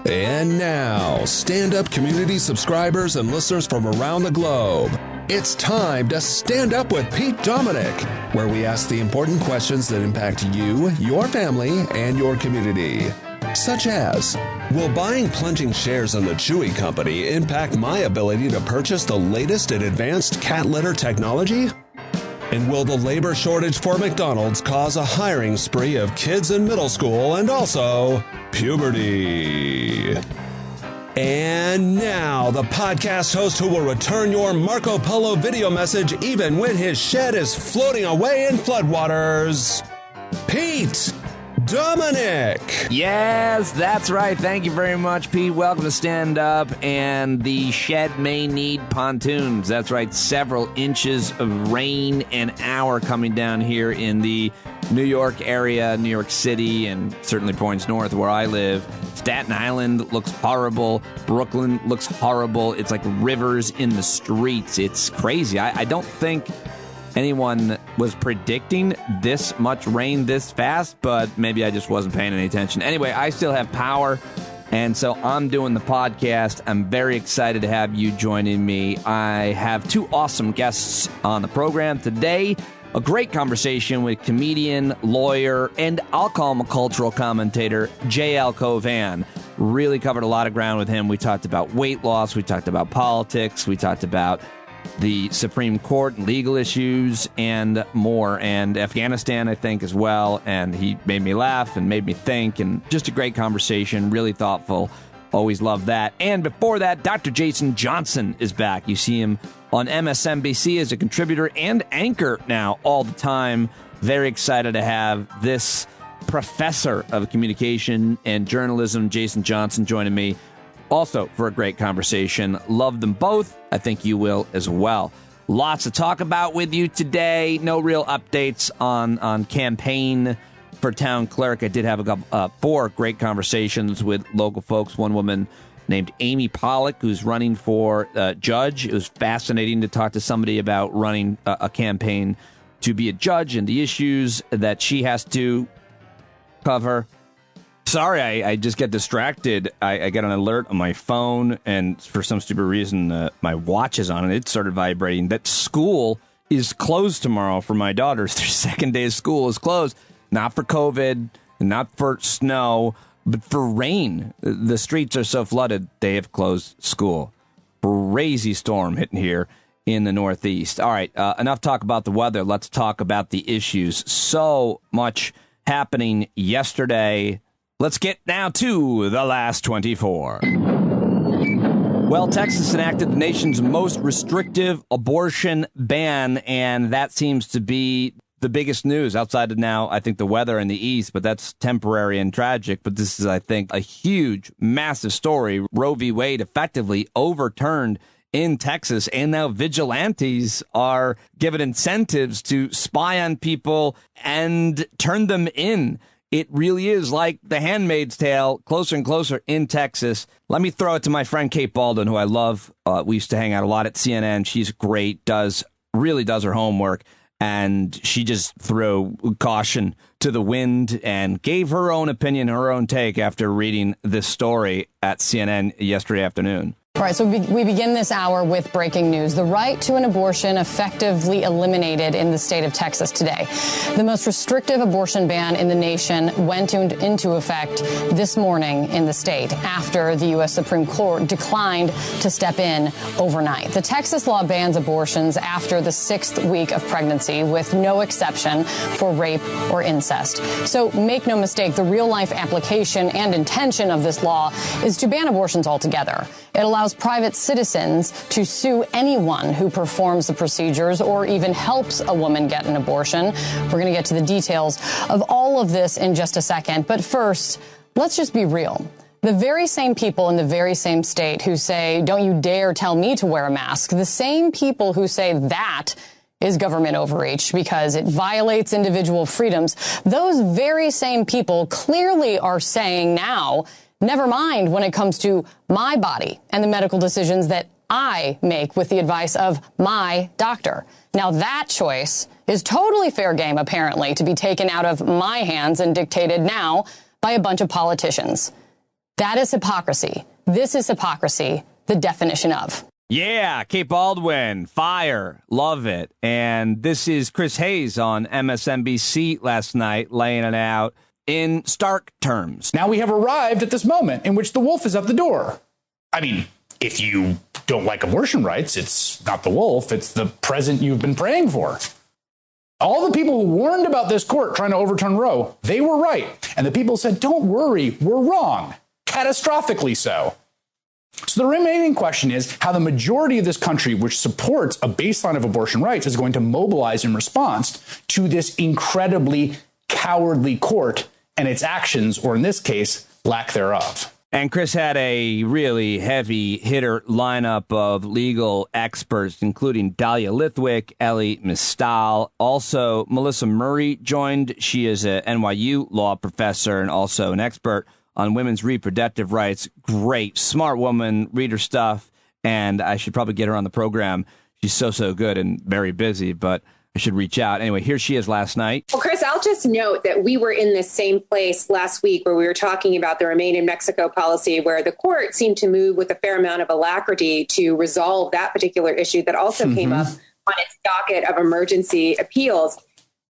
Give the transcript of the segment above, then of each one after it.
And now, stand-up community subscribers and listeners from around the globe, it's time to Stand Up with Pete Dominic, where we ask the important questions that impact you, your family, and your community. Such as, will buying plunging shares in the Chewy Company impact my ability to purchase the latest in advanced cat litter technology? And will the labor shortage for McDonald's cause a hiring spree of kids in middle school and also puberty? And now, the podcast host who will return your Marco Polo video message even when his shed is floating away in floodwaters, Pete Dominic. Yes, that's right. Thank you very much, Pete. Welcome to Stand Up. And the shed may need pontoons. That's right. Several inches of rain an hour coming down here in the New York area, New York City, and certainly points north where I live. Staten Island looks horrible. Brooklyn looks horrible. It's like rivers in the streets. It's crazy. I don't think anyone was predicting this much rain this fast, but maybe I just wasn't paying any attention. Anyway, I still have power, and so I'm doing the podcast. I'm very excited to have you joining me. I have two awesome guests on the program today. A great conversation with comedian, lawyer, and I'll call him a cultural commentator, J.L. Cauvin. Really covered a lot of ground with him. We talked about weight loss. We talked about politics. We talked about the Supreme Court and legal issues and more, and Afghanistan, I think, as well. And he made me laugh and made me think, and just a great conversation, really thoughtful. Always love that. And before that, Dr. Jason Johnson is back. You see him on MSNBC as a contributor and anchor now all the time. Very excited to have this professor of communication and journalism, Jason Johnson, joining me also for a great conversation. Love them both. I think you will as well. Lots to talk about with you today. No real updates on campaign for town clerk. I did have four great conversations with local folks. One woman named Amy Pollock, who's running for judge. It was fascinating to talk to somebody about running a campaign to be a judge and the issues that she has to cover. Sorry, I just get distracted. I get an alert on my phone, and for some stupid reason, my watch is on, and it started vibrating. That school is closed tomorrow for my daughters. Their second day of school is closed. Not for COVID, not for snow, but for rain. The streets are so flooded, they have closed school. Crazy storm hitting here in the Northeast. All right, enough talk about the weather. Let's talk about the issues. So much happening yesterday. Let's get now to the last 24. Well, Texas enacted the nation's most restrictive abortion ban, and that seems to be the biggest news outside of now, I think, the weather in the East, but that's temporary and tragic. But this is, I think, a huge, massive story. Roe v. Wade effectively overturned in Texas, and now vigilantes are given incentives to spy on people and turn them in. It really is like The Handmaid's Tale, closer and closer in Texas. Let me throw it to my friend Kate Baldwin, who I love. We used to hang out a lot at CNN. She's great, really does her homework. And she just threw caution to the wind and gave her own opinion, her own take after reading this story at CNN yesterday afternoon. All right, so we begin this hour with breaking news. The right to an abortion effectively eliminated in the state of Texas today. The most restrictive abortion ban in the nation went into effect this morning in the state after the U.S. Supreme Court declined to step in overnight. The Texas law bans abortions after the 6th week of pregnancy with no exception for rape or incest. So make no mistake, the real-life application and intention of this law is to ban abortions altogether. It allows private citizens to sue anyone who performs the procedures or even helps a woman get an abortion. We're going to get to the details of all of this in just a second. But first, let's just be real. The very same people in the very same state who say, don't you dare tell me to wear a mask, the same people who say that is government overreach because it violates individual freedoms, those very same people clearly are saying now, never mind when it comes to my body and the medical decisions that I make with the advice of my doctor. Now, that choice is totally fair game, apparently, to be taken out of my hands and dictated now by a bunch of politicians. That is hypocrisy. This is hypocrisy, the definition of. Yeah, Kate Baldwin, fire, love it. And this is Chris Hayes on MSNBC last night, laying it out in stark terms. Now we have arrived at this moment in which the wolf is at the door. I mean, if you don't like abortion rights, it's not the wolf, it's the present you've been praying for. All the people who warned about this court trying to overturn Roe, they were right. And the people said, don't worry, we're wrong. Catastrophically so. So the remaining question is how the majority of this country, which supports a baseline of abortion rights, is going to mobilize in response to this incredibly cowardly court and its actions, or in this case, lack thereof. And Chris had a really heavy hitter lineup of legal experts, including Dahlia Lithwick, Elie Mystal. Also, Melissa Murray joined. She is a NYU law professor and also an expert on women's reproductive rights. Great, smart woman, read her stuff. And I should probably get her on the program. She's so good and very busy, but I should reach out. Anyway, here she is last night. Well, Chris, I'll just note that we were in this same place last week where we were talking about the Remain in Mexico policy, where the court seemed to move with a fair amount of alacrity to resolve that particular issue that also came up on its docket of emergency appeals.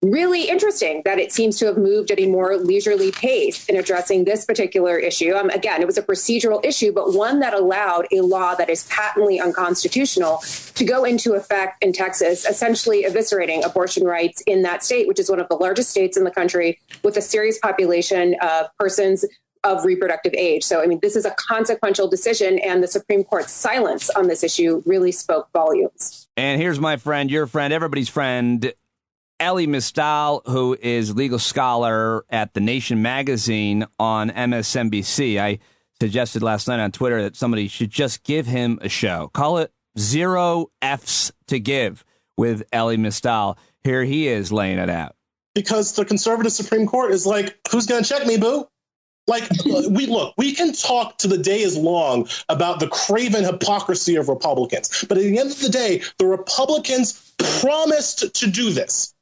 Really interesting that it seems to have moved at a more leisurely pace in addressing this particular issue. Again, it was a procedural issue, but one that allowed a law that is patently unconstitutional to go into effect in Texas, essentially eviscerating abortion rights in that state, which is one of the largest states in the country with a serious population of persons of reproductive age. So, I mean, this is a consequential decision, and the Supreme Court's silence on this issue really spoke volumes. And here's my friend, your friend, everybody's friend, Elie Mystal, who is legal scholar at The Nation magazine on MSNBC. I suggested last night on Twitter that somebody should just give him a show. Call it Zero F's to Give with Elie Mystal. Here he is laying it out. Because the conservative Supreme Court is like, who's going to check me, boo? Like, we can talk to the day is long about the craven hypocrisy of Republicans. But at the end of the day, the Republicans promised to do this.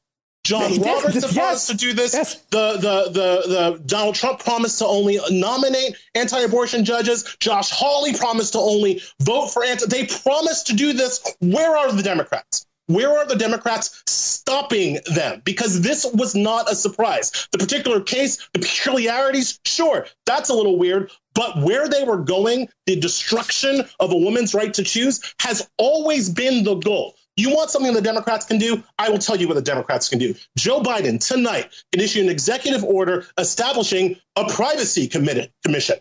John Roberts promised to do this. Yes. The Donald Trump promised to only nominate anti-abortion judges. Josh Hawley promised to only vote for They promised to do this. Where are the Democrats? Where are the Democrats stopping them? Because this was not a surprise. The particular case, the peculiarities, sure, that's a little weird. But where they were going, the destruction of a woman's right to choose, has always been the goal. You want something the Democrats can do? I will tell you what the Democrats can do. Joe Biden tonight can issue an executive order establishing a privacy commission.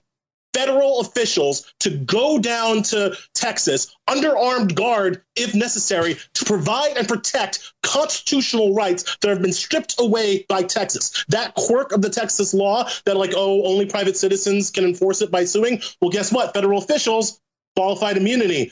Federal officials to go down to Texas under armed guard, if necessary, to provide and protect constitutional rights that have been stripped away by Texas. That quirk of the Texas law that only private citizens can enforce it by suing. Well, guess what? Federal officials, qualified immunity.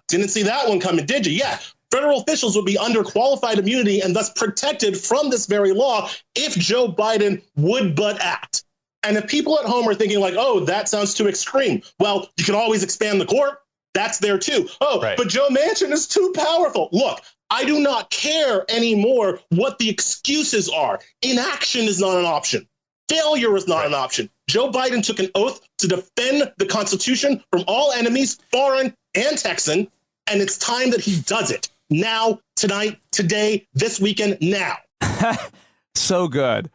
Didn't see that one coming, did you? Yeah. Federal officials would be under qualified immunity and thus protected from this very law if Joe Biden would but act. And if people at home are thinking that sounds too extreme, well, you can always expand the court. That's there too. Right. But Joe Manchin is too powerful. Look, I do not care anymore what the excuses are. Inaction is not an option. Failure is not an option. Joe Biden took an oath to defend the Constitution from all enemies, foreign and Texan, and it's time that he does it. Now, tonight, today, this weekend, now. So good.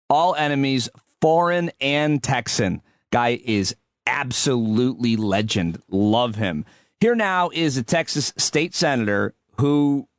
All enemies, foreign and Texan. Guy is absolutely legend. Love him. Here now is a Texas state senator who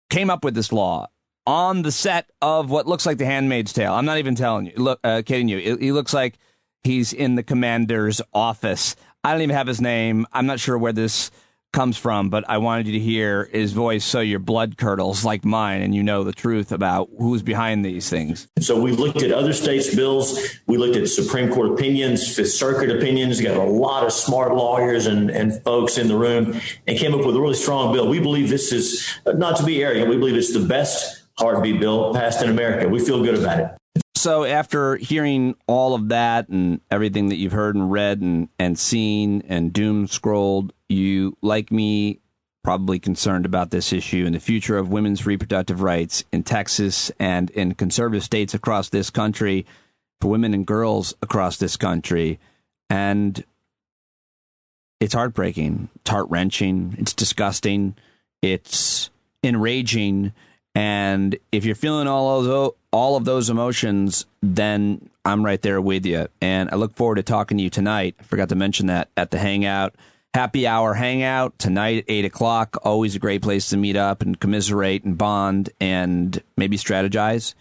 came up with this law on the set of what looks like The Handmaid's Tale. I'm not even kidding you. He looks like he's in the commander's office. I don't even have his name. I'm not sure where this comes from, but I wanted you to hear his voice so your blood curdles like mine and you know the truth about who's behind these things. So we've looked at other states' bills. We looked at Supreme Court opinions, Fifth Circuit opinions. We got a lot of smart lawyers and folks in the room and came up with a really strong bill. We believe this is, not to be arrogant, we believe it's the best heartbeat bill passed in America. We feel good about it. So after hearing all of that and everything that you've heard and read and seen and doom scrolled, you, like me, probably concerned about this issue and the future of women's reproductive rights in Texas and in conservative states across this country, for women and girls across this country. And it's heartbreaking, it's heart-wrenching, it's disgusting, it's enraging. And if you're feeling all of those emotions, then I'm right there with you. And I look forward to talking to you tonight. I forgot to mention that at the Hangout. Happy Hour Hangout tonight at 8 o'clock. Always a great place to meet up and commiserate and bond and maybe strategize,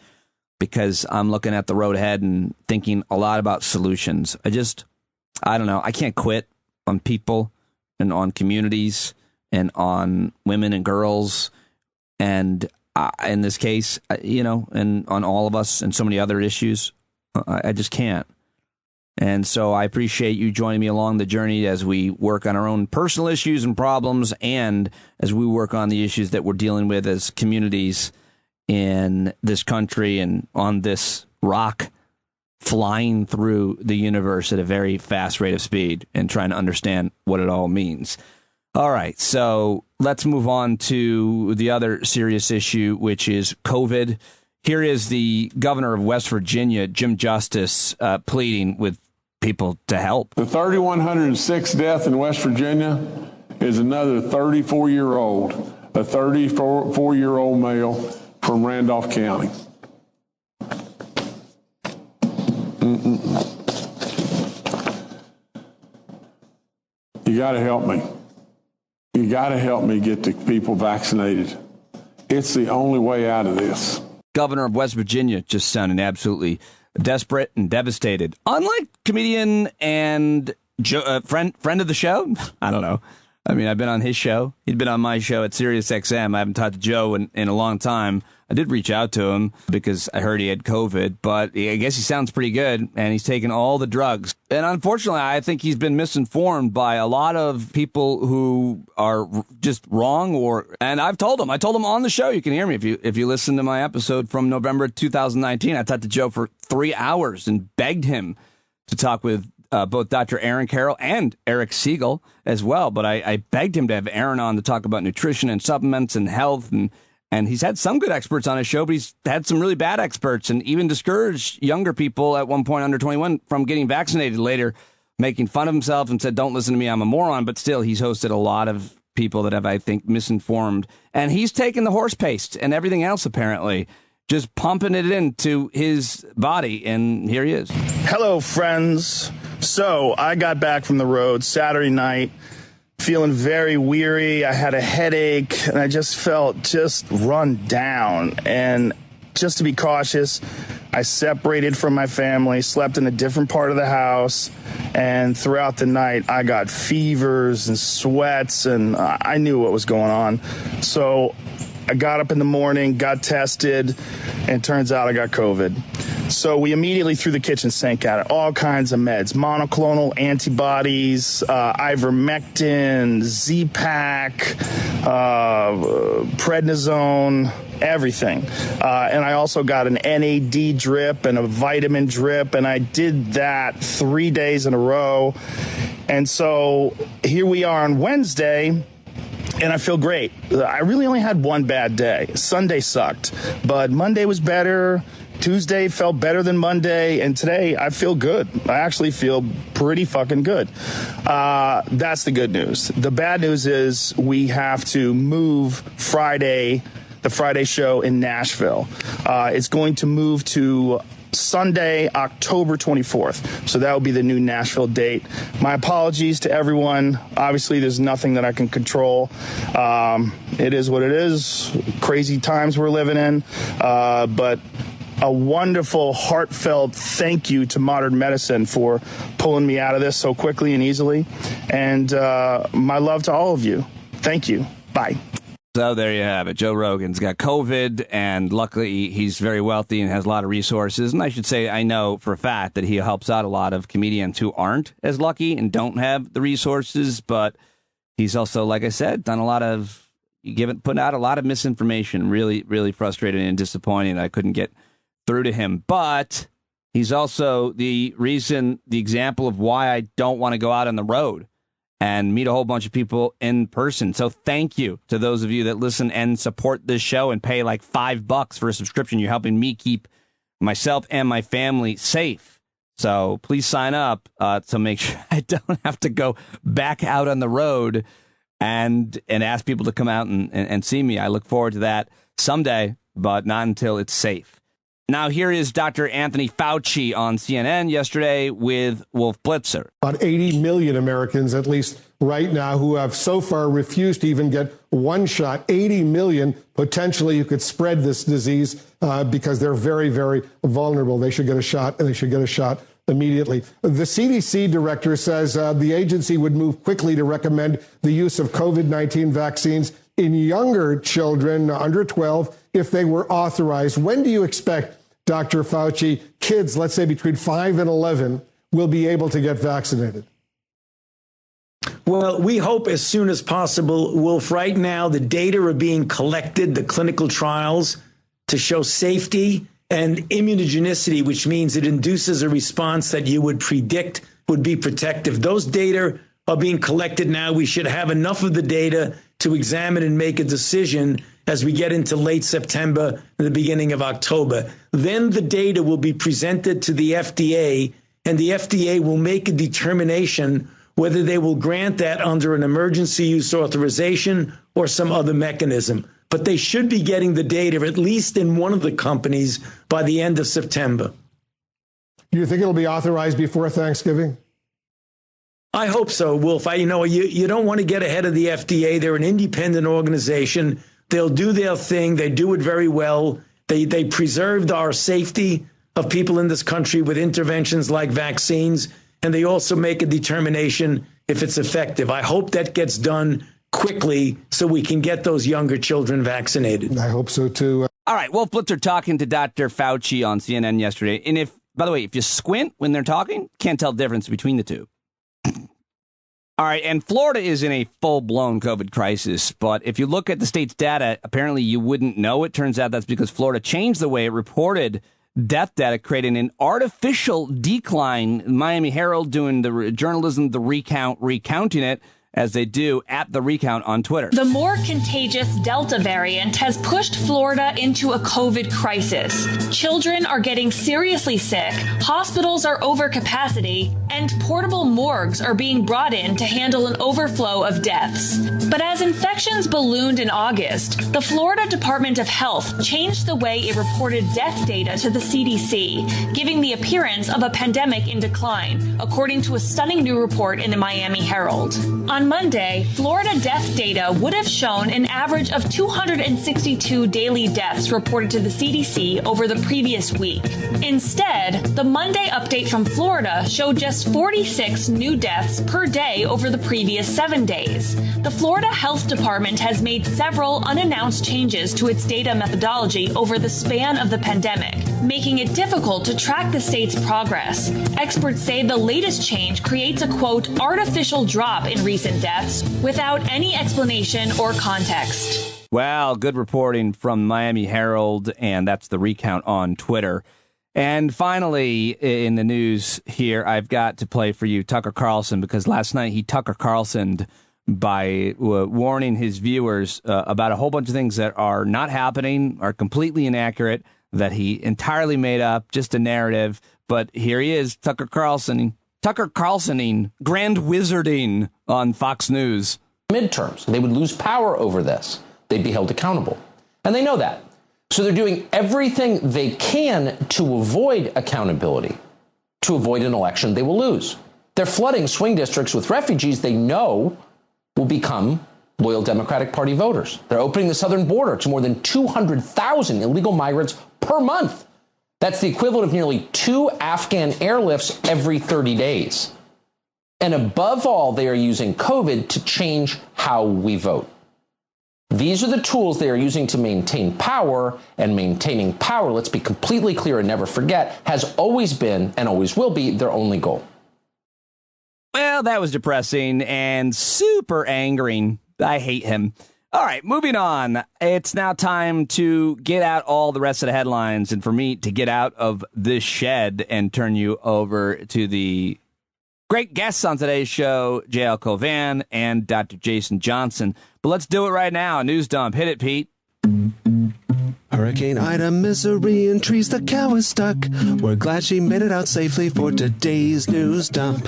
because I'm looking at the road ahead and thinking a lot about solutions. I don't know. I can't quit on people and on communities and on women and girls. And in this case, and on all of us and so many other issues, I just can't. And so I appreciate you joining me along the journey as we work on our own personal issues and problems, and as we work on the issues that we're dealing with as communities in this country and on this rock flying through the universe at a very fast rate of speed and trying to understand what it all means. All right, so let's move on to the other serious issue, which is COVID. Here is the governor of West Virginia, Jim Justice, pleading with people to help. The 3,106th death in West Virginia is another 34-year-old, a 34-year-old male from Randolph County. You got to help me. You got to help me get the people vaccinated. It's the only way out of this. Governor of West Virginia just sounding absolutely desperate and devastated. Unlike comedian and friend of the show, I don't know. I mean, I've been on his show. He'd been on my show at SiriusXM. I haven't talked to Joe in a long time. I did reach out to him because I heard he had COVID, but I guess he sounds pretty good, and he's taken all the drugs. And unfortunately, I think he's been misinformed by a lot of people who are just wrong. And I told him on the show, you can hear me if you listen to my episode from November 2019. I talked to Joe for 3 hours and begged him to talk with both Dr. Aaron Carroll and Eric Siegel as well. But I begged him to have Aaron on to talk about nutrition and supplements and health. And he's had some good experts on his show, but he's had some really bad experts and even discouraged younger people at one point under 21 from getting vaccinated, later making fun of himself and said, don't listen to me, I'm a moron. But still, he's hosted a lot of people that have, I think, misinformed. And he's taken the horse paste and everything else, apparently, just pumping it into his body. And here he is. Hello, friends. So I got back from the road Saturday night, feeling very weary. I had a headache, and I just felt run down. And just to be cautious, I separated from my family, slept in a different part of the house, and throughout the night, I got fevers and sweats, and I knew what was going on. So I got up in the morning, got tested, and it turns out I got COVID. So we immediately threw the kitchen sink at it. All kinds of meds, monoclonal antibodies, ivermectin, Z-Pak, prednisone, everything. And I also got an NAD drip and a vitamin drip, and I did that 3 days in a row. And so here we are on Wednesday, and I feel great. I really only had one bad day. Sunday sucked, but Monday was better. Tuesday felt better than Monday, and today I feel good. I actually feel pretty fucking good. That's the good news. The bad news is we have to move the Friday show in Nashville. It's going to move to Sunday, October 24th. So that will be the new Nashville date. My apologies to everyone. Obviously, there's nothing that I can control. It is what it is. Crazy times we're living in. But a wonderful, heartfelt thank you to modern medicine for pulling me out of this so quickly and easily. And my love to all of you. Thank you. Bye. So there you have it. Joe Rogan's got COVID, and luckily he's very wealthy and has a lot of resources. And I should say, I know for a fact that he helps out a lot of comedians who aren't as lucky and don't have the resources. But he's also, like I said, done a lot of, put out a lot of misinformation. Really, really frustrating and disappointing. I couldn't get through to him. But he's also the example of why I don't want to go out on the road and meet a whole bunch of people in person. So thank you to those of you that listen and support this show and pay like $5 for a subscription. You're helping me keep myself and my family safe. So please sign up to make sure I don't have to go back out on the road and ask people to come out and see me. I look forward to that someday, but not until it's safe. Now, here is Dr. Anthony Fauci on CNN yesterday with Wolf Blitzer. About 80 million Americans, at least right now, who have so far refused to even get one shot. 80 million potentially who could spread this disease because they're very, very vulnerable. They should get a shot, and they should get a shot immediately. The CDC director says the agency would move quickly to recommend the use of COVID-19 vaccines in younger children under 12 if they were authorized. When do you expect, Dr. Fauci, kids, let's say between 5 and 11, will be able to get vaccinated? Well, we hope as soon as possible, Wolf. Right now, the data are being collected, the clinical trials, to show safety and immunogenicity, which means it induces a response that you would predict would be protective. Those data are being collected now. We should have enough of the data to examine and make a decision as we get into late September and the beginning of October. Then the data will be presented to the FDA, and the FDA will make a determination whether they will grant that under an emergency use authorization or some other mechanism. But they should be getting the data, at least in one of the companies, by the end of September. Do you think it'll be authorized before Thanksgiving? I hope so, Wolf. You don't want to get ahead of the FDA. They're an independent organization. They'll do their thing. They do it very well. They preserved our safety of people in this country with interventions like vaccines, and they also make a determination if it's effective. I hope that gets done quickly so we can get those younger children vaccinated. I hope so, too. All right, Wolf Blitzer talking to Dr. Fauci on CNN yesterday. And by the way, if you squint when they're talking, can't tell the difference between the two. All right, and Florida is in a full-blown COVID crisis, but if you look at the state's data, apparently you wouldn't know. It turns out that's because Florida changed the way it reported death data, creating an artificial decline. Miami Herald doing the journalism, the recounting it, as they do at the recount on Twitter. The more contagious Delta variant has pushed Florida into a COVID crisis. Children are getting seriously sick, hospitals are over capacity, and portable morgues are being brought in to handle an overflow of deaths. But as infections ballooned in August, the Florida Department of Health changed the way it reported death data to the CDC, giving the appearance of a pandemic in decline, according to a stunning new report in the Miami Herald. On Monday, Florida death data would have shown an average of 262 daily deaths reported to the CDC over the previous week. Instead, the Monday update from Florida showed just 46 new deaths per day over the previous 7 days. The Florida Health Department has made several unannounced changes to its data methodology over the span of the pandemic, making it difficult to track the state's progress. Experts say the latest change creates a, quote, artificial drop in recent deaths without any explanation or context. Well, good reporting from Miami Herald, and that's the recount on Twitter. And finally, in the news here, I've got to play for you Tucker Carlson, because last night he Tucker Carlsoned by warning his viewers about a whole bunch of things that are not happening, are completely inaccurate, that he entirely made up, just a narrative. But here he is, Tucker Carlsoning, grand wizarding on Fox News. Midterms, they would lose power over this. They'd be held accountable. And they know that. So they're doing everything they can to avoid accountability, to avoid an election they will lose. They're flooding swing districts with refugees they know will become loyal Democratic Party voters. They're opening the southern border to more than 200,000 illegal migrants per month. That's the equivalent of nearly 2 Afghan airlifts every 30 days. And above all, they are using COVID to change how we vote. These are the tools they are using to maintain power, and maintaining power, let's be completely clear and never forget, has always been and always will be their only goal. Well, that was depressing and super angering. I hate him. All right, moving on. It's now time to get out all the rest of the headlines, and for me to get out of this shed and turn you over to the great guests on today's show, J.L. Cauvin and Dr. Jason Johnson. But let's do it right now. News dump. Hit it, Pete. Hurricane Ida, misery in trees, the cow is stuck. We're glad she made it out safely for today's news dump.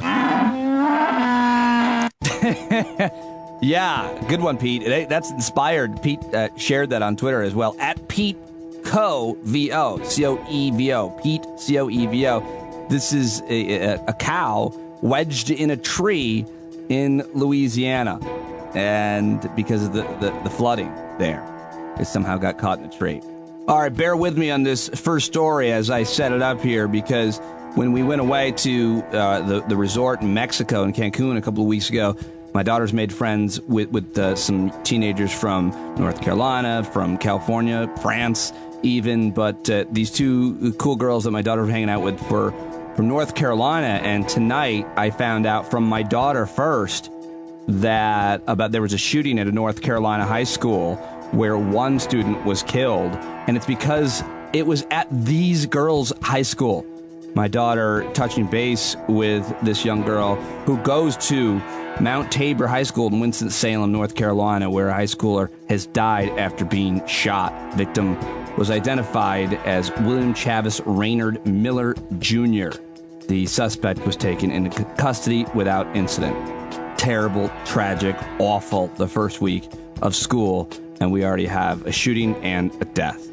Yeah, good one, Pete. That's inspired. Pete shared that on Twitter as well. At Pete Coevo, C-O-E-V-O. Pete, C-O-E-V-O. This is a cow wedged in a tree in Louisiana. And because of the flooding there, it somehow got caught in a tree. All right, bear with me on this first story as I set it up here, because when we went away to the resort in Mexico, in Cancun, a couple of weeks ago, my daughter's made friends with some teenagers from North Carolina, from California, France even, but these two cool girls that my daughter was hanging out with were from North Carolina, and tonight I found out from my daughter first that there was a shooting at a North Carolina high school where one student was killed, and it's because it was at these girls' high school. My daughter touching base with this young girl who goes to Mount Tabor High School in Winston-Salem, North Carolina, where a high schooler has died after being shot. Victim was identified as William Chavis Raynard Miller Jr. The suspect was taken into custody without incident. Terrible, tragic, awful, the first week of school, and we already have a shooting and a death.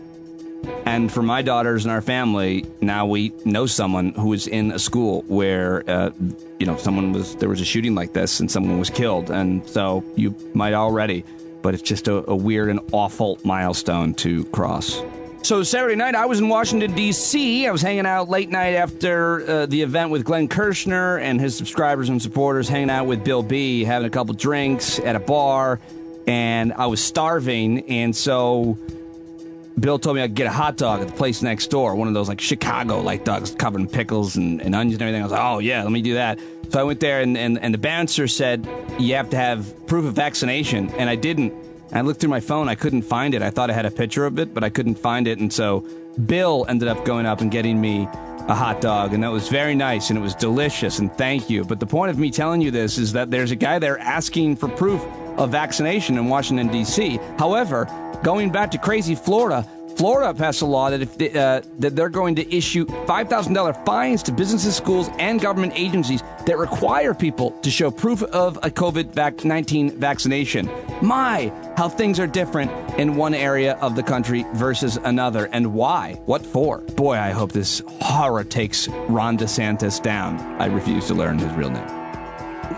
And for my daughters and our family, now we know someone who was in a school where, there was a shooting like this and someone was killed. And so you might already, but it's just a weird and awful milestone to cross. So Saturday night, I was in Washington, D.C. I was hanging out late night after the event with Glenn Kirshner and his subscribers and supporters, hanging out with Bill B., having a couple drinks at a bar, and I was starving, and so Bill told me I could get a hot dog at the place next door, one of those like Chicago light dogs covered in pickles and onions and everything. I was like, oh yeah, let me do that. So I went there, and the bouncer said, you have to have proof of vaccination, and I didn't. I looked through my phone. I couldn't find it. I thought I had a picture of it, but I couldn't find it. And so Bill ended up going up and getting me a hot dog, and that was very nice, and it was delicious, and thank you. But the point of me telling you this is that there's a guy there asking for proof of vaccination in Washington, D.C. However, going back to crazy Florida passed a law that if that they're going to issue $5,000 fines to businesses, schools, and government agencies that require people to show proof of a COVID-19 vaccination. My, how things are different in one area of the country versus another, and why? What for? Boy, I hope this horror takes Ron DeSantis down. I refuse to learn his real name.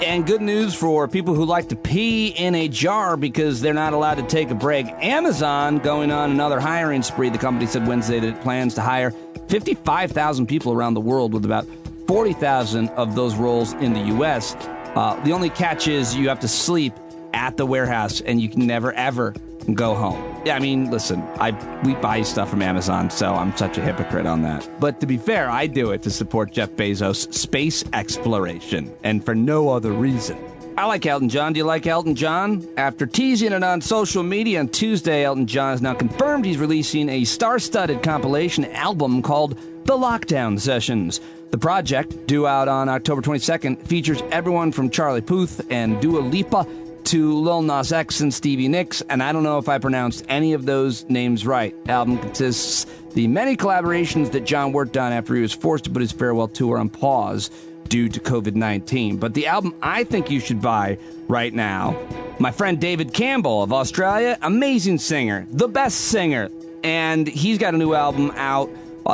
And good news for people who like to pee in a jar because they're not allowed to take a break. Amazon going on another hiring spree. The company said Wednesday that it plans to hire 55,000 people around the world, with about 40,000 of those roles in the U.S. The only catch is you have to sleep at the warehouse and you can never, ever go home. Yeah, I mean, listen, we buy stuff from Amazon, so I'm such a hypocrite on that. But to be fair, I do it to support Jeff Bezos' space exploration, and for no other reason. I like Elton John. Do you like Elton John? After teasing it on social media on Tuesday, Elton John has now confirmed he's releasing a star-studded compilation album called The Lockdown Sessions. The project, due out on October 22nd, features everyone from Charlie Puth and Dua Lipa to Lil Nas X and Stevie Nicks, and I don't know if I pronounced any of those names right. The album consists the many collaborations that John worked on after he was forced to put his farewell tour on pause due to COVID-19. But the album I think you should buy right now, my friend David Campbell of Australia, amazing singer, the best singer, and he's got a new album out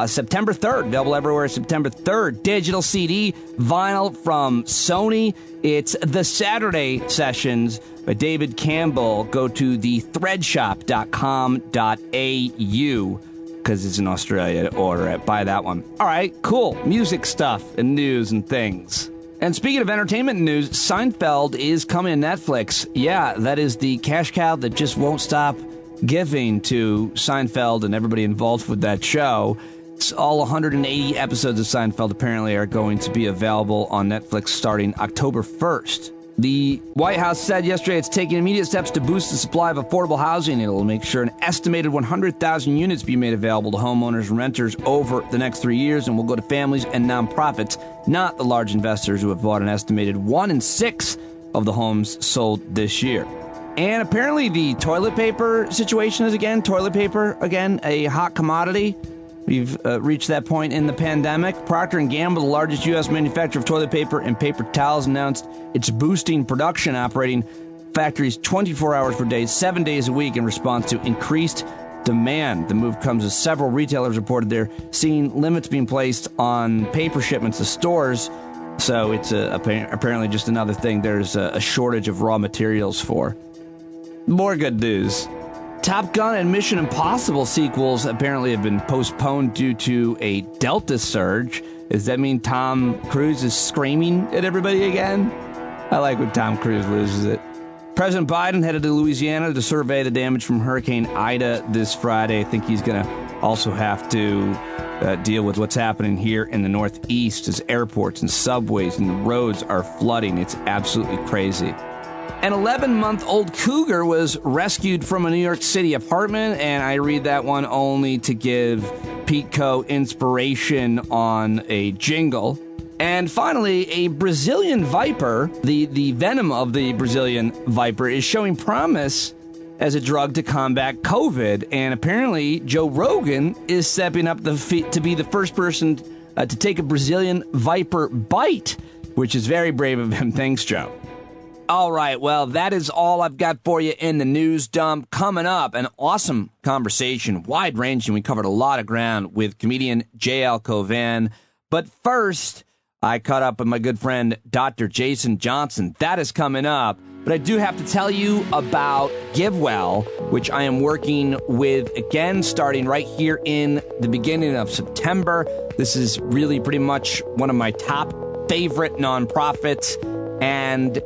September 3rd, available everywhere September 3rd. Digital CD, vinyl from Sony. It's The Saturday Sessions by David Campbell. Go to the threadshop.com.au because it's in Australia to order it. Buy that one. All right, cool. Music stuff and news and things. And speaking of entertainment news, Seinfeld is coming to Netflix. Yeah, that is the cash cow that just won't stop giving to Seinfeld and everybody involved with that show. All 180 episodes of Seinfeld apparently are going to be available on Netflix starting October 1st. The White House said yesterday it's taking immediate steps to boost the supply of affordable housing. It'll make sure an estimated 100,000 units be made available to homeowners and renters over the next 3 years, and will go to families and nonprofits, not the large investors who have bought an estimated 1 in 6 of the homes sold this year. And apparently the toilet paper situation is toilet paper again, a hot commodity. We've reached that point in the pandemic. Procter & Gamble, the largest U.S. manufacturer of toilet paper and paper towels, announced it's boosting production, operating factories 24 hours per day, 7 days a week in response to increased demand. The move comes as several retailers reported they're seeing limits being placed on paper shipments to stores. So it's apparently just another thing there's a shortage of raw materials for. More good news. Top Gun and Mission Impossible sequels apparently have been postponed due to a Delta surge. Does that mean Tom Cruise is screaming at everybody again? I like when Tom Cruise loses it. President Biden headed to Louisiana to survey the damage from Hurricane Ida this Friday. I think he's going to also have to deal with what's happening here in the Northeast as airports and subways and the roads are flooding. It's absolutely crazy. An 11-month-old cougar was rescued from a New York City apartment, and I read that one only to give Pete Co. inspiration on a jingle. And finally, a Brazilian viper, the venom of the Brazilian viper, is showing promise as a drug to combat COVID. And apparently, Joe Rogan is stepping up to be the first person to take a Brazilian viper bite, which is very brave of him. Thanks, Joe. All right, well, that is all I've got for you in the news dump. Coming up, an awesome conversation, wide-ranging. We covered a lot of ground with comedian J.L. Cauvin. But first, I caught up with my good friend, Dr. Jason Johnson. That is coming up. But I do have to tell you about GiveWell, which I am working with again, starting right here in the beginning of September. This is really pretty much one of my top favorite nonprofits. And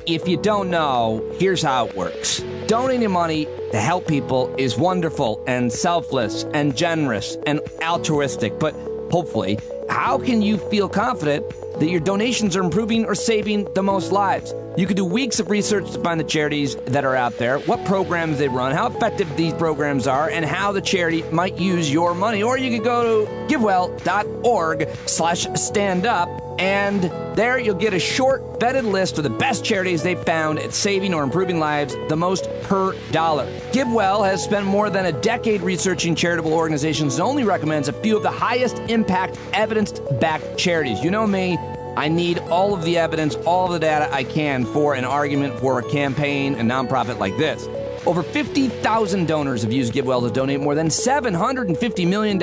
if you don't know, here's how it works. Donating money to help people is wonderful and selfless and generous and altruistic. But hopefully, how can you feel confident that your donations are improving or saving the most lives? You could do weeks of research to find the charities that are out there, what programs they run, how effective these programs are, and how the charity might use your money. Or you could go to givewell.org/standup, and there you'll get a short, vetted list of the best charities they've found at saving or improving lives the most per dollar. GiveWell has spent more than a decade researching charitable organizations and only recommends a few of the highest impact, evidence-backed charities. You know me. I need all of the evidence, all of the data I can for an argument for a campaign, a nonprofit like this. Over 50,000 donors have used GiveWell to donate more than $750 million.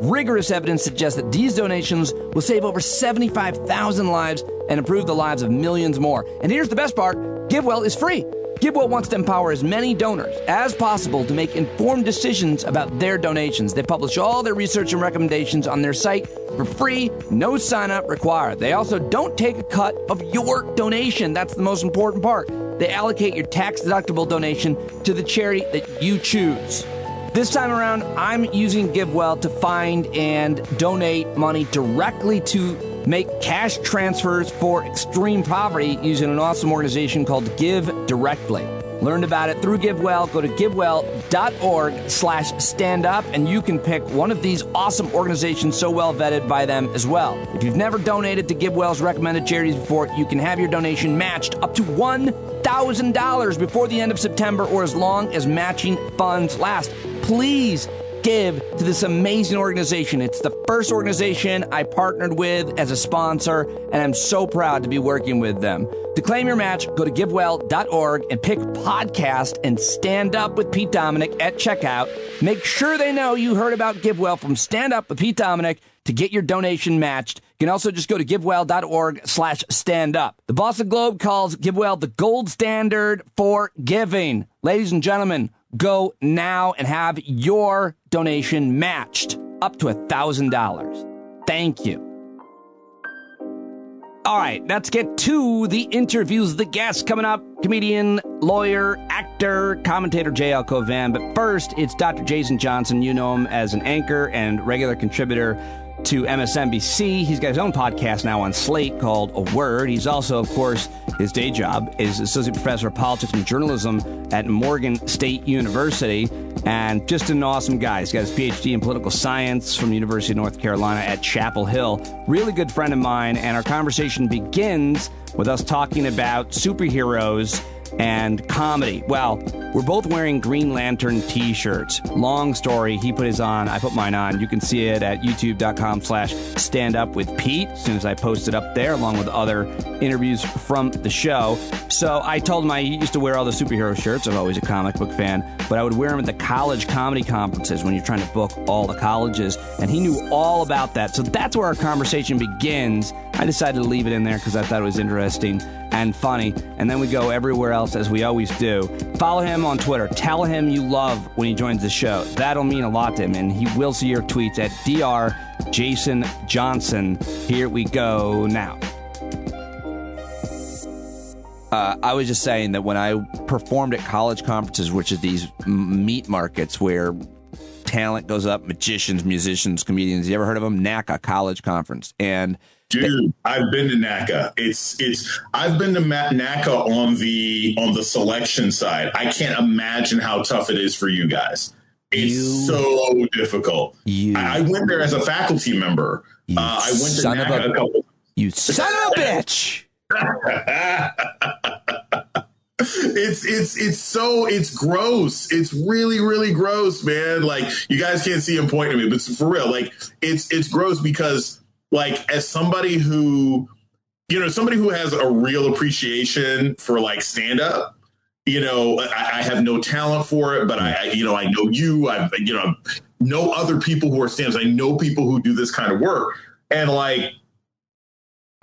Rigorous evidence suggests that these donations will save over 75,000 lives and improve the lives of millions more. And here's the best part, GiveWell is free. GiveWell wants to empower as many donors as possible to make informed decisions about their donations. They publish all their research and recommendations on their site for free, no sign-up required. They also don't take a cut of your donation. That's the most important part. They allocate your tax-deductible donation to the charity that you choose. This time around, I'm using GiveWell to find and donate money directly to make cash transfers for extreme poverty using an awesome organization called Give Directly. Learn about it through GiveWell. Go to givewell.org/standup, and you can pick one of these awesome organizations so well vetted by them as well. If you've never donated to GiveWell's recommended charities before, you can have your donation matched up to $1,000 before the end of September or as long as matching funds last. Please give to this amazing organization. It's the first organization I partnered with as a sponsor, and I'm so proud to be working with them. To claim your match, go to givewell.org and pick podcast and Stand Up with Pete Dominick at checkout. Make sure they know you heard about GiveWell from Stand Up with Pete Dominick to get your donation matched. You can also just go to givewell.org/standup. The Boston Globe calls GiveWell the gold standard for giving. Ladies and gentlemen, go now and have your donation matched up to $1,000. Thank you. All right, let's get to the interviews. The guests coming up, comedian, lawyer, actor, commentator J.L. Cauvin. But first, it's Dr. Jason Johnson. You know him as an anchor and regular contributor to MSNBC. He's got his own podcast now on Slate called A Word. He's also, of course, his day job is associate professor of politics and journalism at Morgan State University, and just an awesome guy. He's got his PhD in political science from the University of North Carolina at Chapel Hill. Really good friend of mine, and our conversation begins with us talking about superheroes and comedy. Well, we're both wearing Green Lantern t-shirts. Long story. He put his on. I put mine on. You can see it at youtube.com/standupwithpete as soon as I post it up there, along with other interviews from the show. So I told him I used to wear all the superhero shirts. I'm always a comic book fan, but I would wear them at the college comedy conferences when you're trying to book all the colleges. And he knew all about that. So that's where our conversation begins. I decided to leave it in there because I thought it was interesting and funny. And then we go everywhere else as we always do. Follow him on Twitter. Tell him you love when he joins the show. That'll mean a lot to him. And he will see your tweets at Dr. Jason Johnson. Here we go now. I was just saying that when I performed at college conferences, which is these meat markets where talent goes up, magicians, musicians, comedians. You ever heard of them? NACA, college conference. And dude, I've been to NACA. I've been to NACA on the selection side. I can't imagine how tough it is for you guys. It's so difficult. I went there as a faculty member. I went to NACA a couple. You son of a bitch. It's gross. It's really, really gross, man. Like, you guys can't see him pointing at me, but for real, like, it's gross because, like, as somebody who has a real appreciation for like stand up, I have no talent for it, but I know you, I know other people who are stand-ups. I know people who do this kind of work, and like,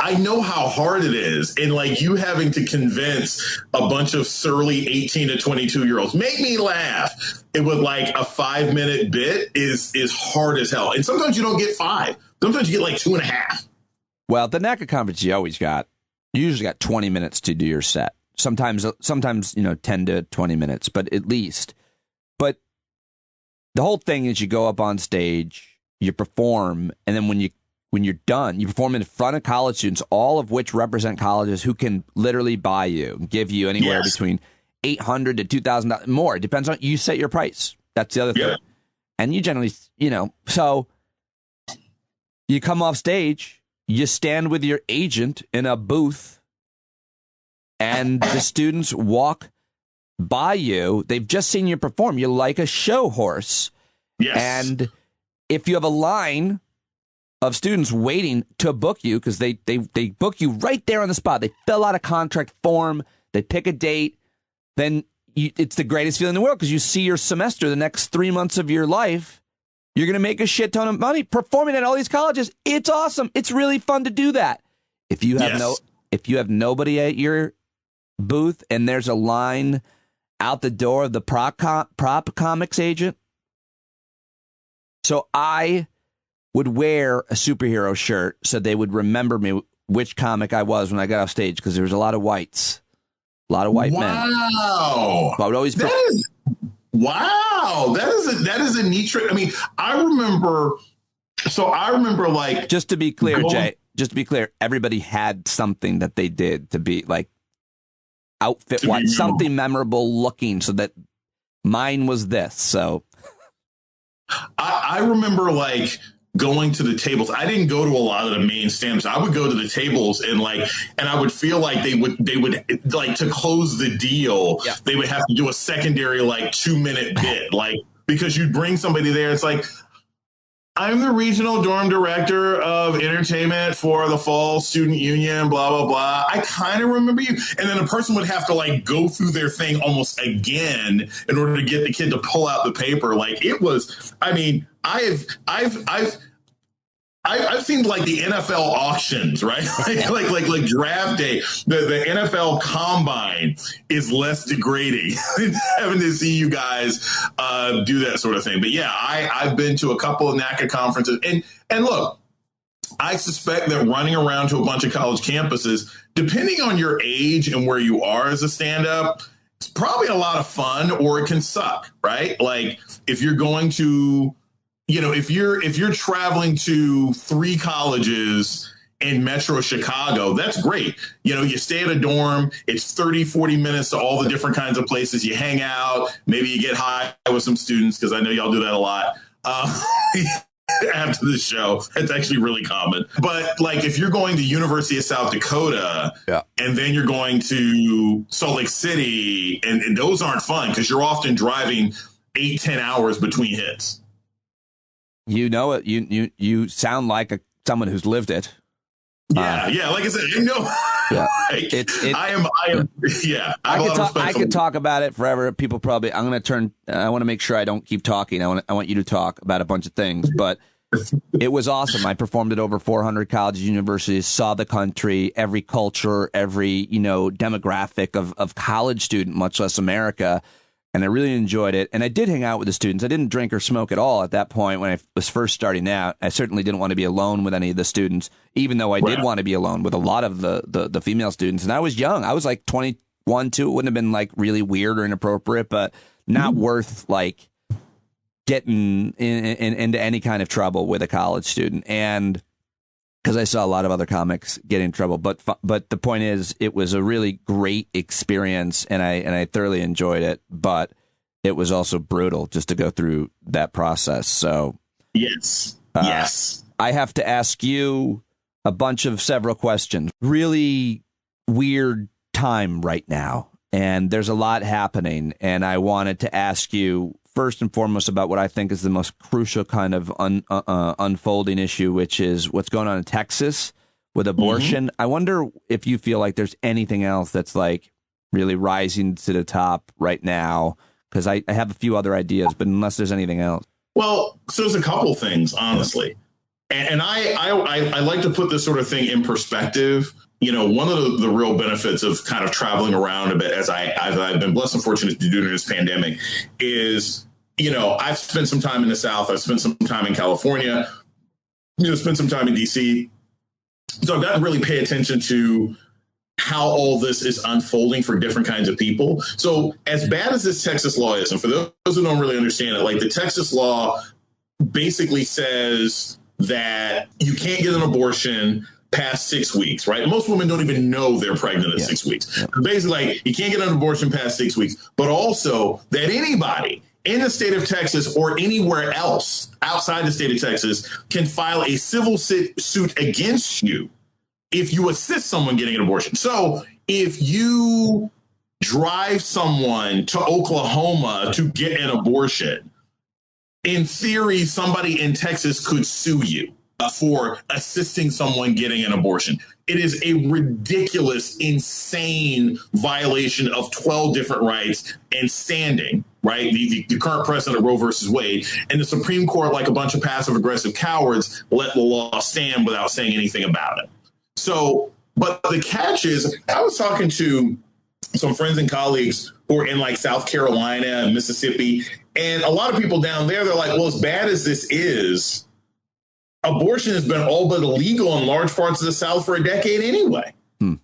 I know how hard it is. And like, you having to convince a bunch of surly 18 to 22-year-olds, make me laugh. It was like a 5-minute bit is hard as hell. And sometimes you don't get 5. Sometimes you get like 2.5. Well, the NACA conference, you usually got 20 minutes to do your set. Sometimes 10 to 20 minutes, but at least. But the whole thing is you go up on stage, you perform, and then when you're done, you perform in front of college students, all of which represent colleges who can literally buy you, give you anywhere between $800 to $2,000 more. It depends on, you set your price. That's the other thing. And you generally, so you come off stage, you stand with your agent in a booth, and the students walk by you. They've just seen you perform. You're like a show horse. Yes. And if you have a line of students waiting to book you, because they book you right there on the spot. They fill out a contract form. They pick a date. Then it's the greatest feeling in the world because you see your semester, the next 3 months of your life. You're going to make a shit ton of money performing at all these colleges. It's awesome. It's really fun to do that. If you have nobody at your booth and there's a line out the door of the prop comics agent. So I would wear a superhero shirt so they would remember me, which comic I was when I got off stage, because there was a lot of whites, a lot of white men. Wow. So I would always wow. That is a neat trick. I mean, I remember like, just to be clear, Jay, everybody had something that they did to be like outfit wise, something memorable looking, so that mine was this. So I remember like going to the tables. I didn't go to a lot of the main stand-ups. I would go to the tables and I would feel like they would like, to close the deal, they would have to do a secondary like 2-minute bit, like, because you'd bring somebody there. It's like, I'm the regional dorm director of entertainment for the Fall Student Union, blah, blah, blah. I kind of remember you. And then a person would have to like go through their thing almost again in order to get the kid to pull out the paper. Like, it was, I mean, I've seen like the NFL auctions, right? like draft day. The NFL combine is less degrading than having to see you guys do that sort of thing. But yeah, I've been to a couple of NACA conferences, and look, I suspect that running around to a bunch of college campuses, depending on your age and where you are as a stand-up, it's probably a lot of fun, or it can suck, right? Like, if you're going to, if you're traveling to 3 colleges in Metro Chicago, that's great. You stay at a dorm. It's 30, 40 minutes to all the different kinds of places. You hang out. Maybe you get high with some students, because I know y'all do that a lot. after the show. It's actually really common. But like if you're going to University of South Dakota and then you're going to Salt Lake City, and those aren't fun because you're often driving 8-10 hours between hits. You know it. You sound like someone who's lived it. Yeah. Like I said, I know. Yeah. I am. Yeah. I could talk about it forever. People probably. I want to make sure I don't keep talking. I want you to talk about a bunch of things. But it was awesome. I performed at over 400 colleges, universities, saw the country, every culture, every demographic of college student, much less America. And I really enjoyed it. And I did hang out with the students. I didn't drink or smoke at all at that point when I was first starting out. I certainly didn't want to be alone with any of the students, even though I did want to be alone with a lot of the female students. And I was young. I was like 21, too. It wouldn't have been like really weird or inappropriate, but not worth like getting into any kind of trouble with a college student. And because I saw a lot of other comics get in trouble. But the point is, it was a really great experience, and I thoroughly enjoyed it. But it was also brutal just to go through that process. So yes. I have to ask you several questions. Really weird time right now, and there's a lot happening. And I wanted to ask you first and foremost about what I think is the most crucial kind of unfolding issue, which is what's going on in Texas with abortion. Mm-hmm. I wonder if you feel like there's anything else that's like really rising to the top right now, because I have a few other ideas, but unless there's anything else. Well, so there's a couple things, honestly. And I like to put this sort of thing in perspective. One of the real benefits of kind of traveling around a bit, as I've been blessed and fortunate to do during this pandemic, is, I've spent some time in the South. I've spent some time in California, spent some time in D.C. So I've gotten to really pay attention to how all this is unfolding for different kinds of people. So as bad as this Texas law is, and for those who don't really understand it, like the Texas law basically says that you can't get an abortion past 6 weeks, right? Most women don't even know they're pregnant at 6 weeks. Basically, like, you can't get an abortion past 6 weeks, but also that anybody in the state of Texas or anywhere else outside the state of Texas can file a civil suit against you if you assist someone getting an abortion. So if you drive someone to Oklahoma to get an abortion, in theory, somebody in Texas could sue you for assisting someone getting an abortion. It is a ridiculous, insane violation of 12 different rights and standing, right? The current precedent of Roe versus Wade. And the Supreme Court, like a bunch of passive aggressive cowards, let the law stand without saying anything about it. So, but the catch is, I was talking to some friends and colleagues who are in like South Carolina and Mississippi, and a lot of people down there, they're like, well, as bad as this is, abortion has been all but illegal in large parts of the South for a decade anyway.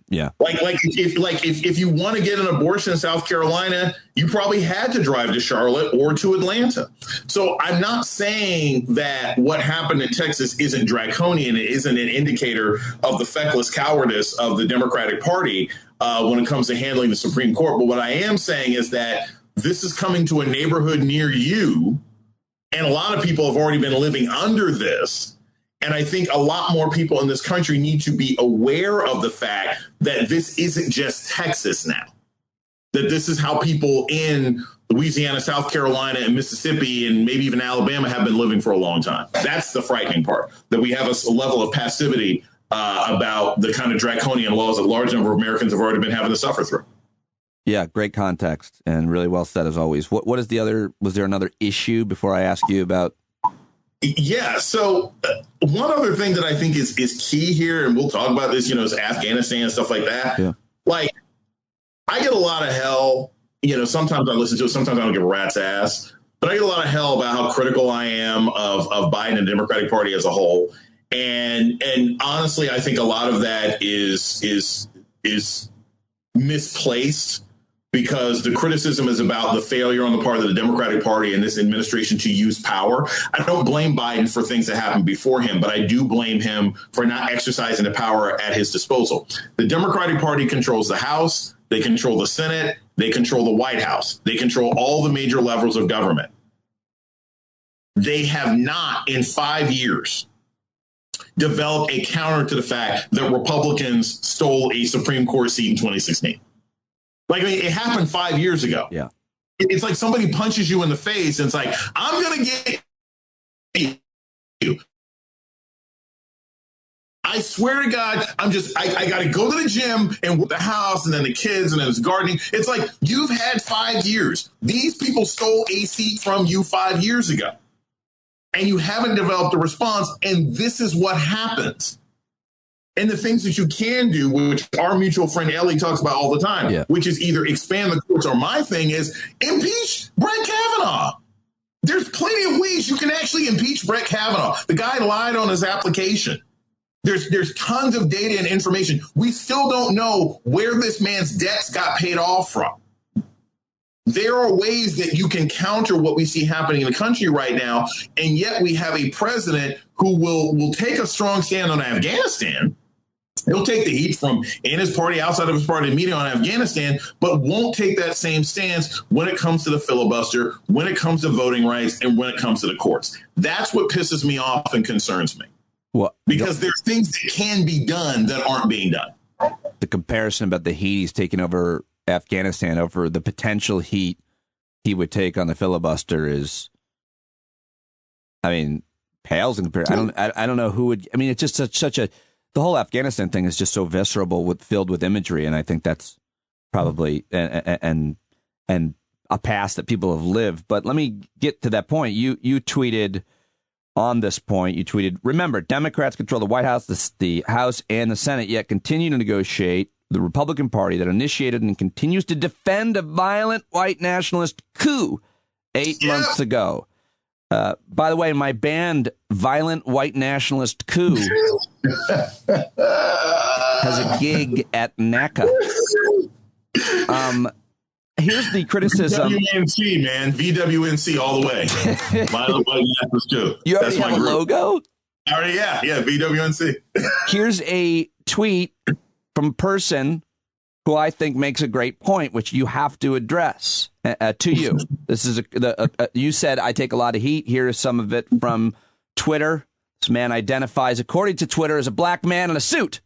Yeah. If you want to get an abortion in South Carolina, you probably had to drive to Charlotte or to Atlanta. So I'm not saying that what happened in Texas isn't draconian. It isn't an indicator of the feckless cowardice of the Democratic Party when it comes to handling the Supreme Court. But what I am saying is that this is coming to a neighborhood near you, and a lot of people have already been living under this. And I think a lot more people in this country need to be aware of the fact that this isn't just Texas now, that this is how people in Louisiana, South Carolina, and Mississippi, and maybe even Alabama have been living for a long time. That's the frightening part, that we have a level of passivity about the kind of draconian laws that a large number of Americans have already been having to suffer through. Yeah, great context and really well said as always. What is the other? Was there another issue before I ask you about? Yeah. So one other thing that I think is key here, and we'll talk about this, is Afghanistan and stuff like that. Yeah. Like, I get a lot of hell. Sometimes I listen to it. Sometimes I don't give a rat's ass. But I get a lot of hell about how critical I am of Biden and the Democratic Party as a whole. And honestly, I think a lot of that is misplaced, because the criticism is about the failure on the part of the Democratic Party and this administration to use power. I don't blame Biden for things that happened before him, but I do blame him for not exercising the power at his disposal. The Democratic Party controls the House, they control the Senate, they control the White House, they control all the major levels of government. they have not in 5 years developed a counter to the fact that Republicans stole a Supreme Court seat in 2016. Like, I mean, it happened 5 years ago. Yeah. It's like somebody punches you in the face and it's like, I'm going to get you. I swear to God, I got to go to the gym and with the house and then the kids and then it's gardening. It's like, you've had 5 years. These people stole a seat from you 5 years ago. And you haven't developed a response. And this is what happens. And the things that you can do, which our mutual friend Ellie talks about all the time, which is either expand the courts, or my thing is impeach Brett Kavanaugh. There's plenty of ways you can actually impeach Brett Kavanaugh. The guy lied on his application. There's tons of data and information. We still don't know where this man's debts got paid off from. There are ways that you can counter what we see happening in the country right now, and yet we have a president who will take a strong stand on Afghanistan. He'll take the heat from in his party, outside of his party, meeting on Afghanistan, but won't take that same stance when it comes to the filibuster, when it comes to voting rights, and when it comes to the courts. That's what pisses me off and concerns me. What? Because there's things that can be done that aren't being done. The comparison about the heat he's taking over Afghanistan over the potential heat he would take on the filibuster is, I mean, pales in comparison. I don't know who would. I mean, it's just such a. The whole Afghanistan thing is just so visceral, filled with imagery, and I think that's probably and a past that people have lived. But let me get to that point. You tweeted on this point. You tweeted, "Remember, Democrats control the White House, the House, and the Senate, yet continue to negotiate the Republican Party that initiated and continues to defend a violent white nationalist coup 8 months ago." By the way, my band, Violent White Nationalist Coup, has a gig at NACA. Here's the criticism. VWNC, man. VWNC all the way. Violent White Nationalist Coup. You already have a logo? Yeah, VWNC. Here's a tweet from a person who I think makes a great point, which you have to address to you. This is you said I take a lot of heat. Here is some of it from Twitter. This man identifies, according to Twitter, as a black man in a suit.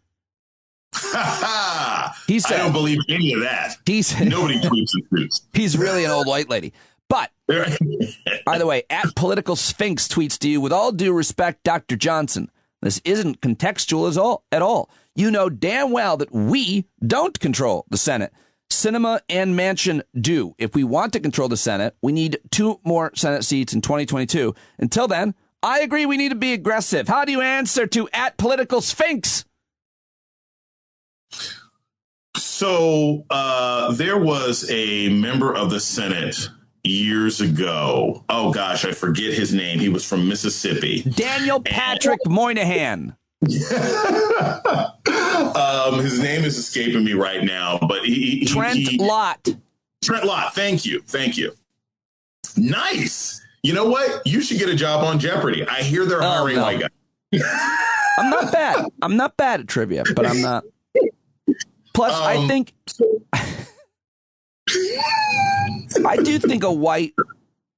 He said, I don't believe any of that. Nobody tweets in suits. He's really an old white lady. But, by the way, at Political Sphinx tweets to you, with all due respect, Dr. Johnson, this isn't contextual at all. You know damn well that we don't control the Senate. Sinema and Manchin do. If we want to control the Senate, we need 2 more Senate seats in 2022. Until then, I agree we need to be aggressive. How do you answer to at Political Sphinx? So there was a member of the Senate years ago. Oh, gosh, I forget his name. He was from Mississippi. Daniel Patrick Moynihan. His name is escaping me right now, but Trent Lott. Trent Lott. Thank you. Nice. You know what? You should get a job on Jeopardy. I hear they're hiring white guys. I'm not bad. I'm not bad at trivia, but I'm not. Plus, I think I do think a white,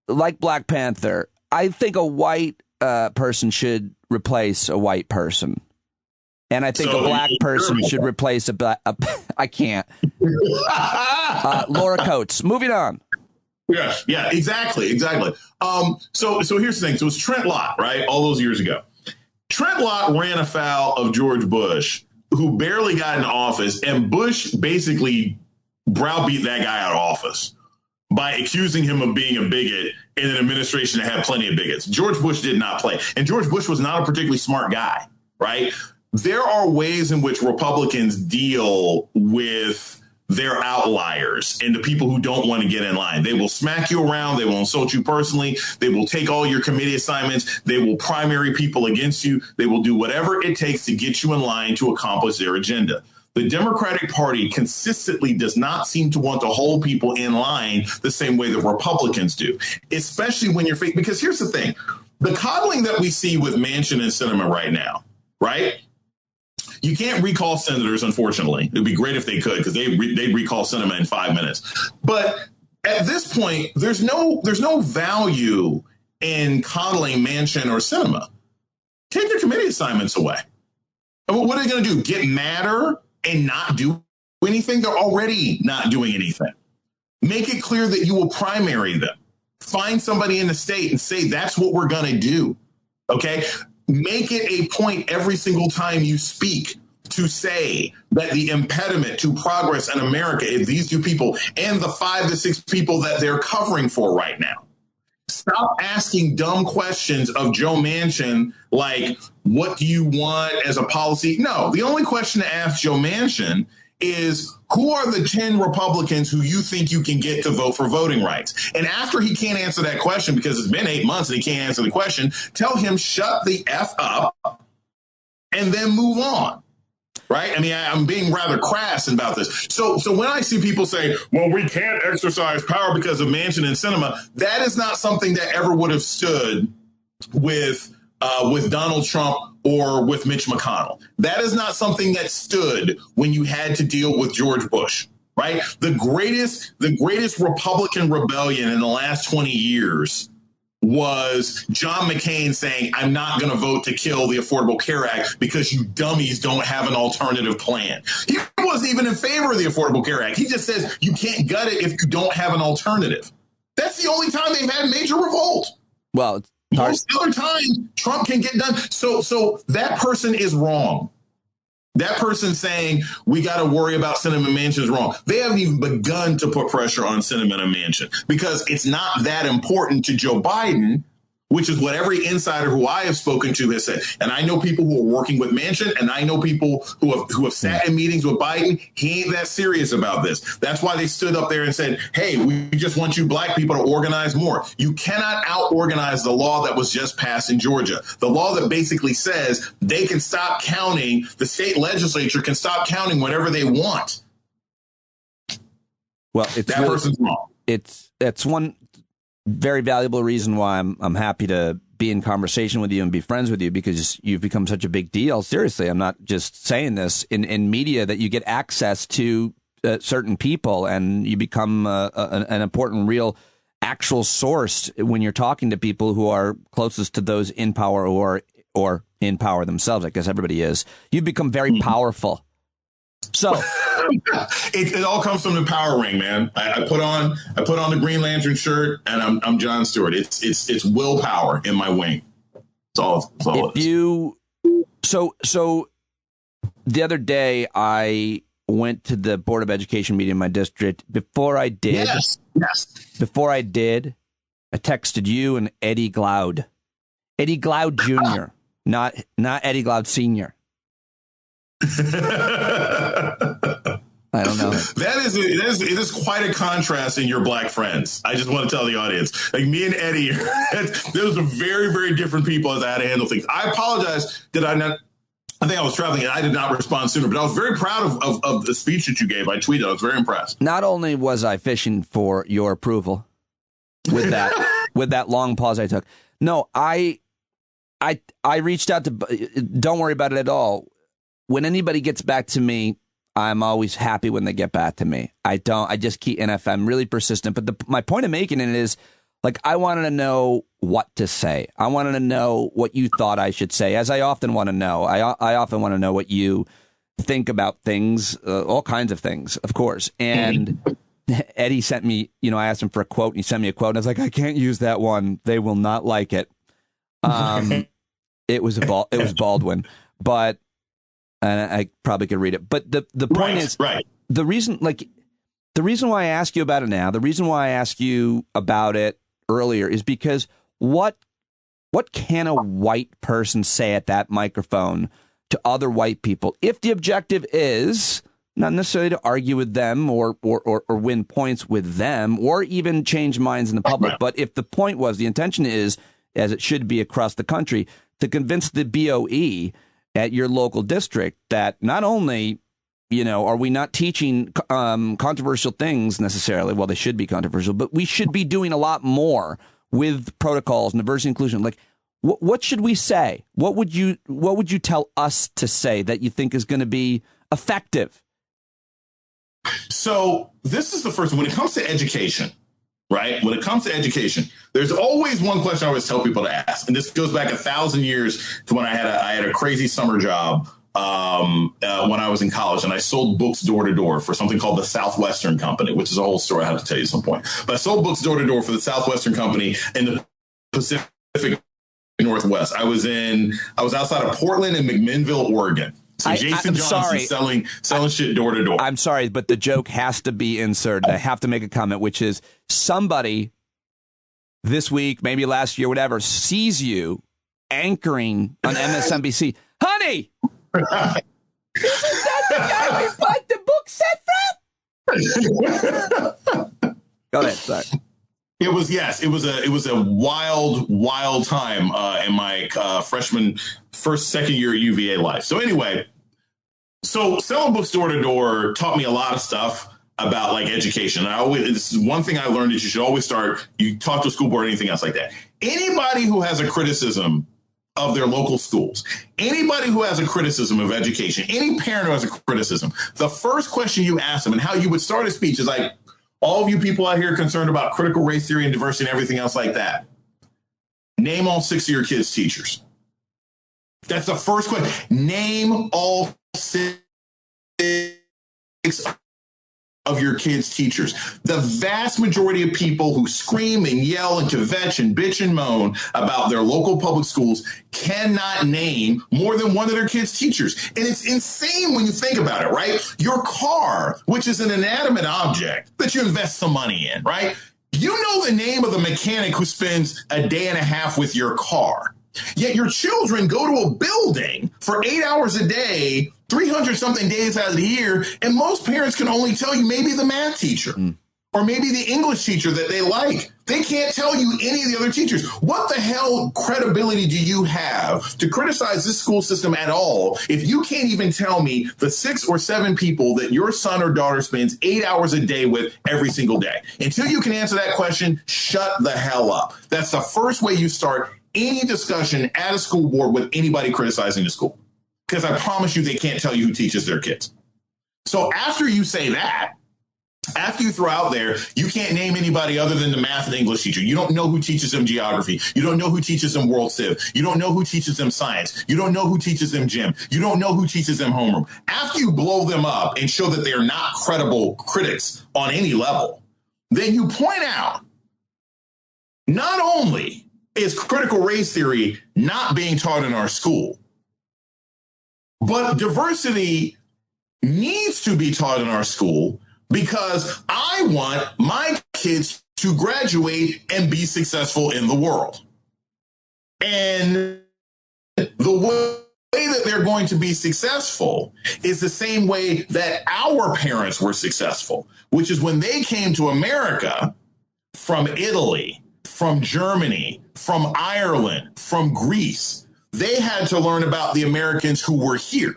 like Black Panther, I think a white person should replace a white person. And I think a black person should replace a black. I can't. Laura Coates. Moving on. Yeah, exactly. So here's the thing. So it was Trent Lott, right? All those years ago. Trent Lott ran afoul of George Bush, who barely got in office, and Bush basically browbeat that guy out of office by accusing him of being a bigot in an administration that had plenty of bigots. George Bush did not play. And George Bush was not a particularly smart guy, right? There are ways in which Republicans deal with their outliers and the people who don't want to get in line. They will smack you around. They will insult you personally. They will take all your committee assignments. They will primary people against you. They will do whatever it takes to get you in line to accomplish their agenda. The Democratic Party consistently does not seem to want to hold people in line the same way that Republicans do, especially when you're fake. Because here's the thing. The coddling that we see with Manchin and Sinema right now, right? You can't recall senators, unfortunately. It'd be great if they could, because they'd recall Sinema in 5 minutes. But at this point, there's no value in coddling Manchin or Sinema. Take their committee assignments away. And what are they going to do? Get madder and not do anything? They're already not doing anything. Make it clear that you will primary them. Find somebody in the state and say, that's what we're going to do. Okay? Make it a point every single time you speak to say that the impediment to progress in America is these two people and the 5 to 6 people that they're covering for right now. Stop asking dumb questions of Joe Manchin, like, what do you want as a policy? No, the only question to ask Joe Manchin is, who are the 10 Republicans who you think you can get to vote for voting rights? And after he can't answer that question because it's been 8 months and he can't answer the question, tell him shut the F up and then move on. Right? I mean, I'm being rather crass about this. So when I see people say, well, we can't exercise power because of Manchin and Sinema, that is not something that ever would have stood with Donald Trump or with Mitch McConnell. That is not something that stood when you had to deal with George Bush. Right? The greatest Republican rebellion in the last 20 years was John McCain saying, I'm not going to vote to kill the Affordable Care Act because you dummies don't have an alternative plan. He wasn't even in favor of the Affordable Care Act. He just says you can't gut it if you don't have an alternative. That's the only time they've had major revolt. Well, most other time Trump can get done. So that person is wrong. That person saying we got to worry about Sinema and Manchin is wrong. They haven't even begun to put pressure on Sinema and Manchin because it's not that important to Joe Biden, which is what every insider who I have spoken to has said. And I know people who are working with Manchin, and I know people who have sat in meetings with Biden. He ain't that serious about this. That's why they stood up there and said, hey, we just want you black people to organize more. You cannot out-organize the law that was just passed in Georgia. The law that basically says they can stop counting, the state legislature can stop counting whatever they want. Well, that person's wrong. It's one very valuable reason why I'm happy to be in conversation with you and be friends with you, because you've become such a big deal. Seriously, I'm not just saying this in media, that you get access to certain people and you become an important, real, actual source when you're talking to people who are closest to those in power or in power themselves. I guess everybody is. You've become very powerful. So it all comes from the power ring, man. I put on the Green Lantern shirt, and I'm Jon Stewart. It's willpower in my wing. It's all it is. So the other day I went to the Board of Education meeting in my district. Before I did, Before I did, I texted you and Eddie Glaude Jr., not Eddie Glaude Sr. I don't know. It is quite a contrast in your black friends. I just want to tell the audience, like me and Eddie, those are very, very different people as I had to handle things. I apologize. I think I was traveling and I did not respond sooner, but I was very proud of the speech that you gave. I tweeted. I was very impressed. Not only was I fishing for your approval with that, with that long pause I took. No, I reached out to, don't worry about it at all. When anybody gets back to me, I'm always happy when they get back to me. I just keep, and if I'm really persistent, but my point of making it is, like, I wanted to know what to say. I wanted to know what you thought I should say, as I often want to know. I often want to know what you think about things, all kinds of things, of course. And Eddie sent me, I asked him for a quote, and he sent me a quote, and I was like, I can't use that one. They will not like it. It was Baldwin, but. And I probably could read it. But the point is, the reason why I ask you about it now, the reason why I asked you about it earlier is because what can a white person say at that microphone to other white people if the objective is not necessarily to argue with them or win points with them or even change minds in the public, but if the point was, the intention is, as it should be across the country, to convince the BOE at your local district that not only, are we not teaching controversial things necessarily, well, they should be controversial, but we should be doing a lot more with protocols and diversity and inclusion. Like, what should we say? What would you tell us to say that you think is going to be effective? So this is the first one. When it comes to education, right? When it comes to education, there's always one question I always tell people to ask. And this goes back 1,000 years to when I had a crazy summer job when I was in college, and I sold books door to door for something called the Southwestern Company, which is a whole story I have to tell you at some point. But I sold books door to door for the Southwestern Company in the Pacific Northwest. I was outside of Portland and McMinnville, Oregon. So Jason Johnson selling shit door to door. I'm sorry, but the joke has to be inserted. I have to make a comment, which is somebody this week, maybe last year, whatever, sees you anchoring on MSNBC. Honey, isn't that the guy we bought the book set from? Go ahead, sorry. It was a wild time in my second year at UVA life. So anyway, selling books door to door taught me a lot of stuff about like education. And this is one thing I learned is you should always you talk to a school board or anything else like that. Anybody who has a criticism of their local schools, anybody who has a criticism of education, any parent who has a criticism, the first question you ask them and how you would start a speech is like, all of you people out here concerned about critical race theory and diversity and everything else like that, name all 6 of your kids' teachers. That's the first question. Name all 6 of your kids' teachers. The vast majority of people who scream and yell and kvetch and bitch and moan about their local public schools cannot name more than one of their kids' teachers. And it's insane when you think about it, right? Your car, which is an inanimate object that you invest some money in, right? You know the name of the mechanic who spends a day and a half with your car. Yet your children go to a building for 8 hours a day, 300 something days out of the year, and most parents can only tell you maybe the math teacher or maybe the English teacher that they like. They can't tell you any of the other teachers. What the hell credibility do you have to criticize this school system at all if you can't even tell me the 6 or 7 people that your son or daughter spends 8 hours a day with every single day? Until you can answer that question, shut the hell up. That's the first way you start any discussion at a school board with anybody criticizing the school, because I promise you they can't tell you who teaches their kids. So after you say that, after you throw out there, you can't name anybody other than the math and English teacher. You don't know who teaches them geography. You don't know who teaches them world civ. You don't know who teaches them science. You don't know who teaches them gym. You don't know who teaches them homeroom. After you blow them up and show that they're not credible critics on any level, then you point out not only is critical race theory not being taught in our school, but diversity needs to be taught in our school because I want my kids to graduate and be successful in the world. And the way that they're going to be successful is the same way that our parents were successful, which is when they came to America from Italy, from Germany, from Ireland, from Greece. They had to learn about the Americans who were here.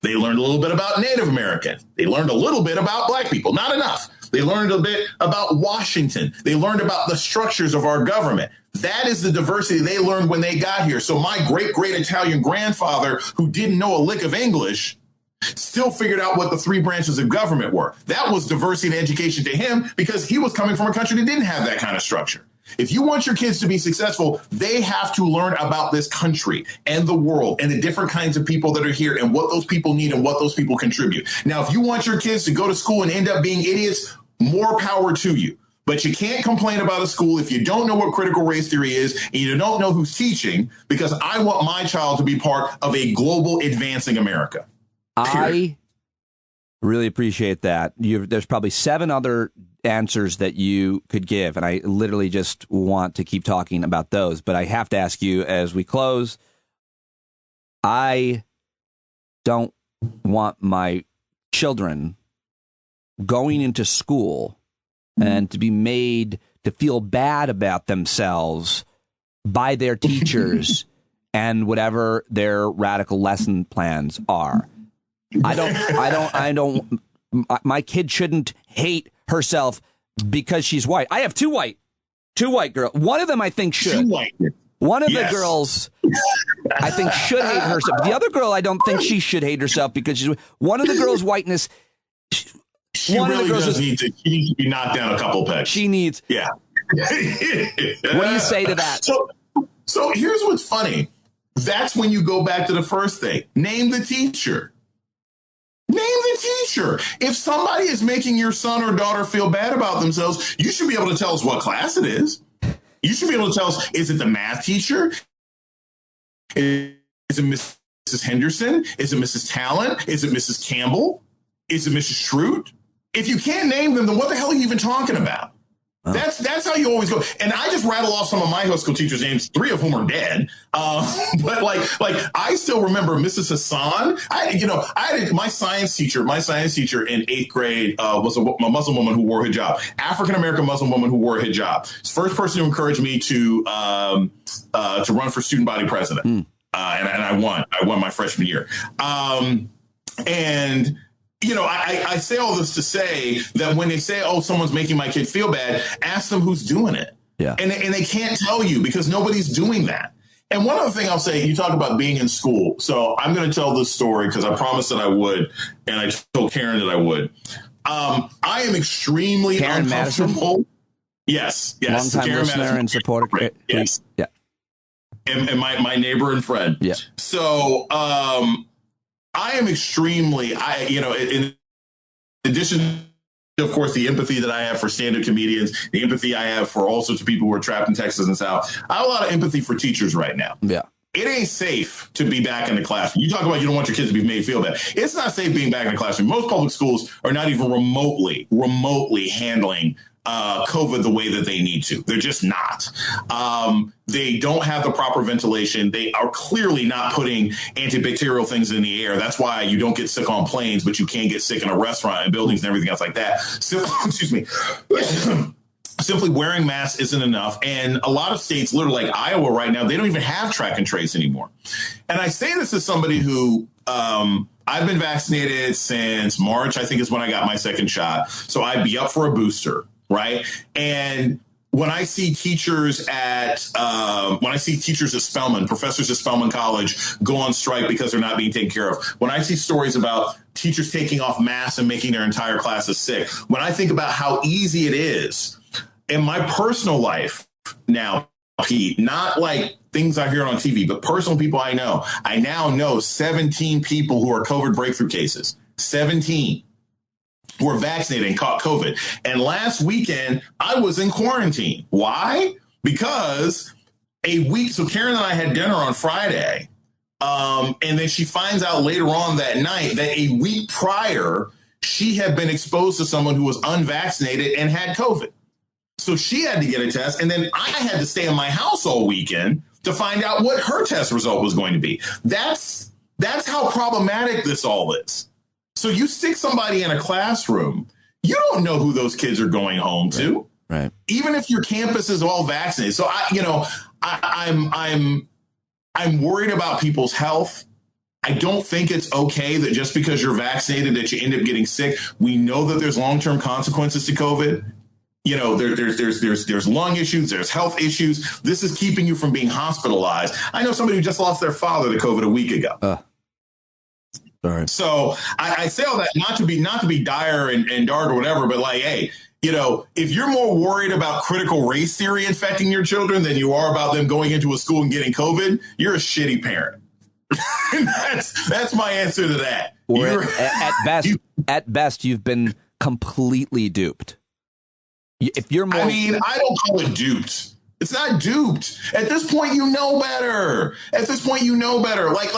They learned a little bit about Native American. They learned a little bit about Black people, not enough. They learned a bit about Washington. They learned about the structures of our government. That is the diversity they learned when they got here. So my great Italian grandfather, who didn't know a lick of English, still figured out what the 3 branches of government were. That was diversity and education to him because he was coming from a country that didn't have that kind of structure. If you want your kids to be successful, they have to learn about this country and the world and the different kinds of people that are here and what those people need and what those people contribute. Now, if you want your kids to go to school and end up being idiots, more power to you. But you can't complain about a school if you don't know what critical race theory is and you don't know who's teaching, because I want my child to be part of a global advancing America. I really appreciate that. There's probably 7 other answers that you could give, and I literally just want to keep talking about those. But I have to ask you as we close, I don't want my children going into school and to be made to feel bad about themselves by their teachers and whatever their radical lesson plans are. I don't, my kid shouldn't hate herself because she's white. I have two white girls. One of them I think should. One of the girls I think should hate herself. The other girl, I don't think she should hate herself because she's one of the girls' whiteness. She really does need to be knocked down a couple pegs. She needs. Yeah. What do you say to that? So here's what's funny. That's when you go back to the first thing. Name the teacher. Name the teacher. If somebody is making your son or daughter feel bad about themselves, you should be able to tell us what class it is. You should be able to tell us, is it the math teacher? Is it Mrs. Henderson? Is it Mrs. Talent? Is it Mrs. Campbell? Is it Mrs. Schrute? If you can't name them, then what the hell are you even talking about? Oh. That's how you always go. And I just rattle off some of my high school teachers' names, 3 of whom are dead. But like I still remember Mrs. Hassan. I had my science teacher in 8th grade was a Muslim woman who wore a hijab, African-American Muslim woman who wore a hijab. It's the first person to encourage me to run for student body president. And I won my freshman year. And I say all this to say that when they say, oh, someone's making my kid feel bad, ask them who's doing it. Yeah. And they can't tell you because nobody's doing that. And one other thing I'll say, you talk about being in school. So I'm going to tell this story because I promised that I would. And I told Karen that I would. I am extremely Karen uncomfortable. Madison? Yes. Long-time Karen listener Madison. and supporter. Yes. Yeah. And my neighbor and friend. Yeah. So I am extremely, in addition to, of course, the empathy that I have for stand-up comedians, the empathy I have for all sorts of people who are trapped in Texas and South, I have a lot of empathy for teachers right now. Yeah. It ain't safe to be back in the classroom. You talk about you don't want your kids to be made feel bad. It's not safe being back in the classroom. Most public schools are not even remotely handling COVID the way that they need to. They're just not. They don't have the proper ventilation. They are clearly not putting antibacterial things in the air. That's why you don't get sick on planes, but you can get sick in a restaurant and buildings and everything else like that. Excuse me. Simply wearing masks isn't enough. And a lot of states, literally like Iowa right now, they don't even have track and trace anymore. And I say this as somebody who I've been vaccinated since March, I think is when I got my second shot. So I'd be up for a booster. Right. And when I see teachers at Spelman, professors at Spelman College go on strike because they're not being taken care of, when I see stories about teachers taking off masks and making their entire classes sick, when I think about how easy it is in my personal life now, Pete, not like things I hear on TV, but personal people I now know 17 people who are COVID breakthrough cases, 17. Were vaccinated and caught COVID. And last weekend, I was in quarantine. Why? Because so Karen and I had dinner on Friday. And then she finds out later on that night that a week prior, she had been exposed to someone who was unvaccinated and had COVID. So she had to get a test. And then I had to stay in my house all weekend to find out what her test result was going to be. That's how problematic this all is. So you stick somebody in a classroom, you don't know who those kids are going home to. Right. Even if your campus is all vaccinated. So I'm worried about people's health. I don't think it's okay that just because you're vaccinated that you end up getting sick. We know that there's long-term consequences to COVID. There's lung issues, there's health issues. This is keeping you from being hospitalized. I know somebody who just lost their father to COVID a week ago. Sorry. So I say all that not to be dire and dark or whatever, but like, hey, if you're more worried about critical race theory infecting your children than you are about them going into a school and getting COVID, you're a shitty parent. that's my answer to that. At best, you've been completely duped. If you're more, I don't call it duped. It's not duped. At this point, you know better. Like,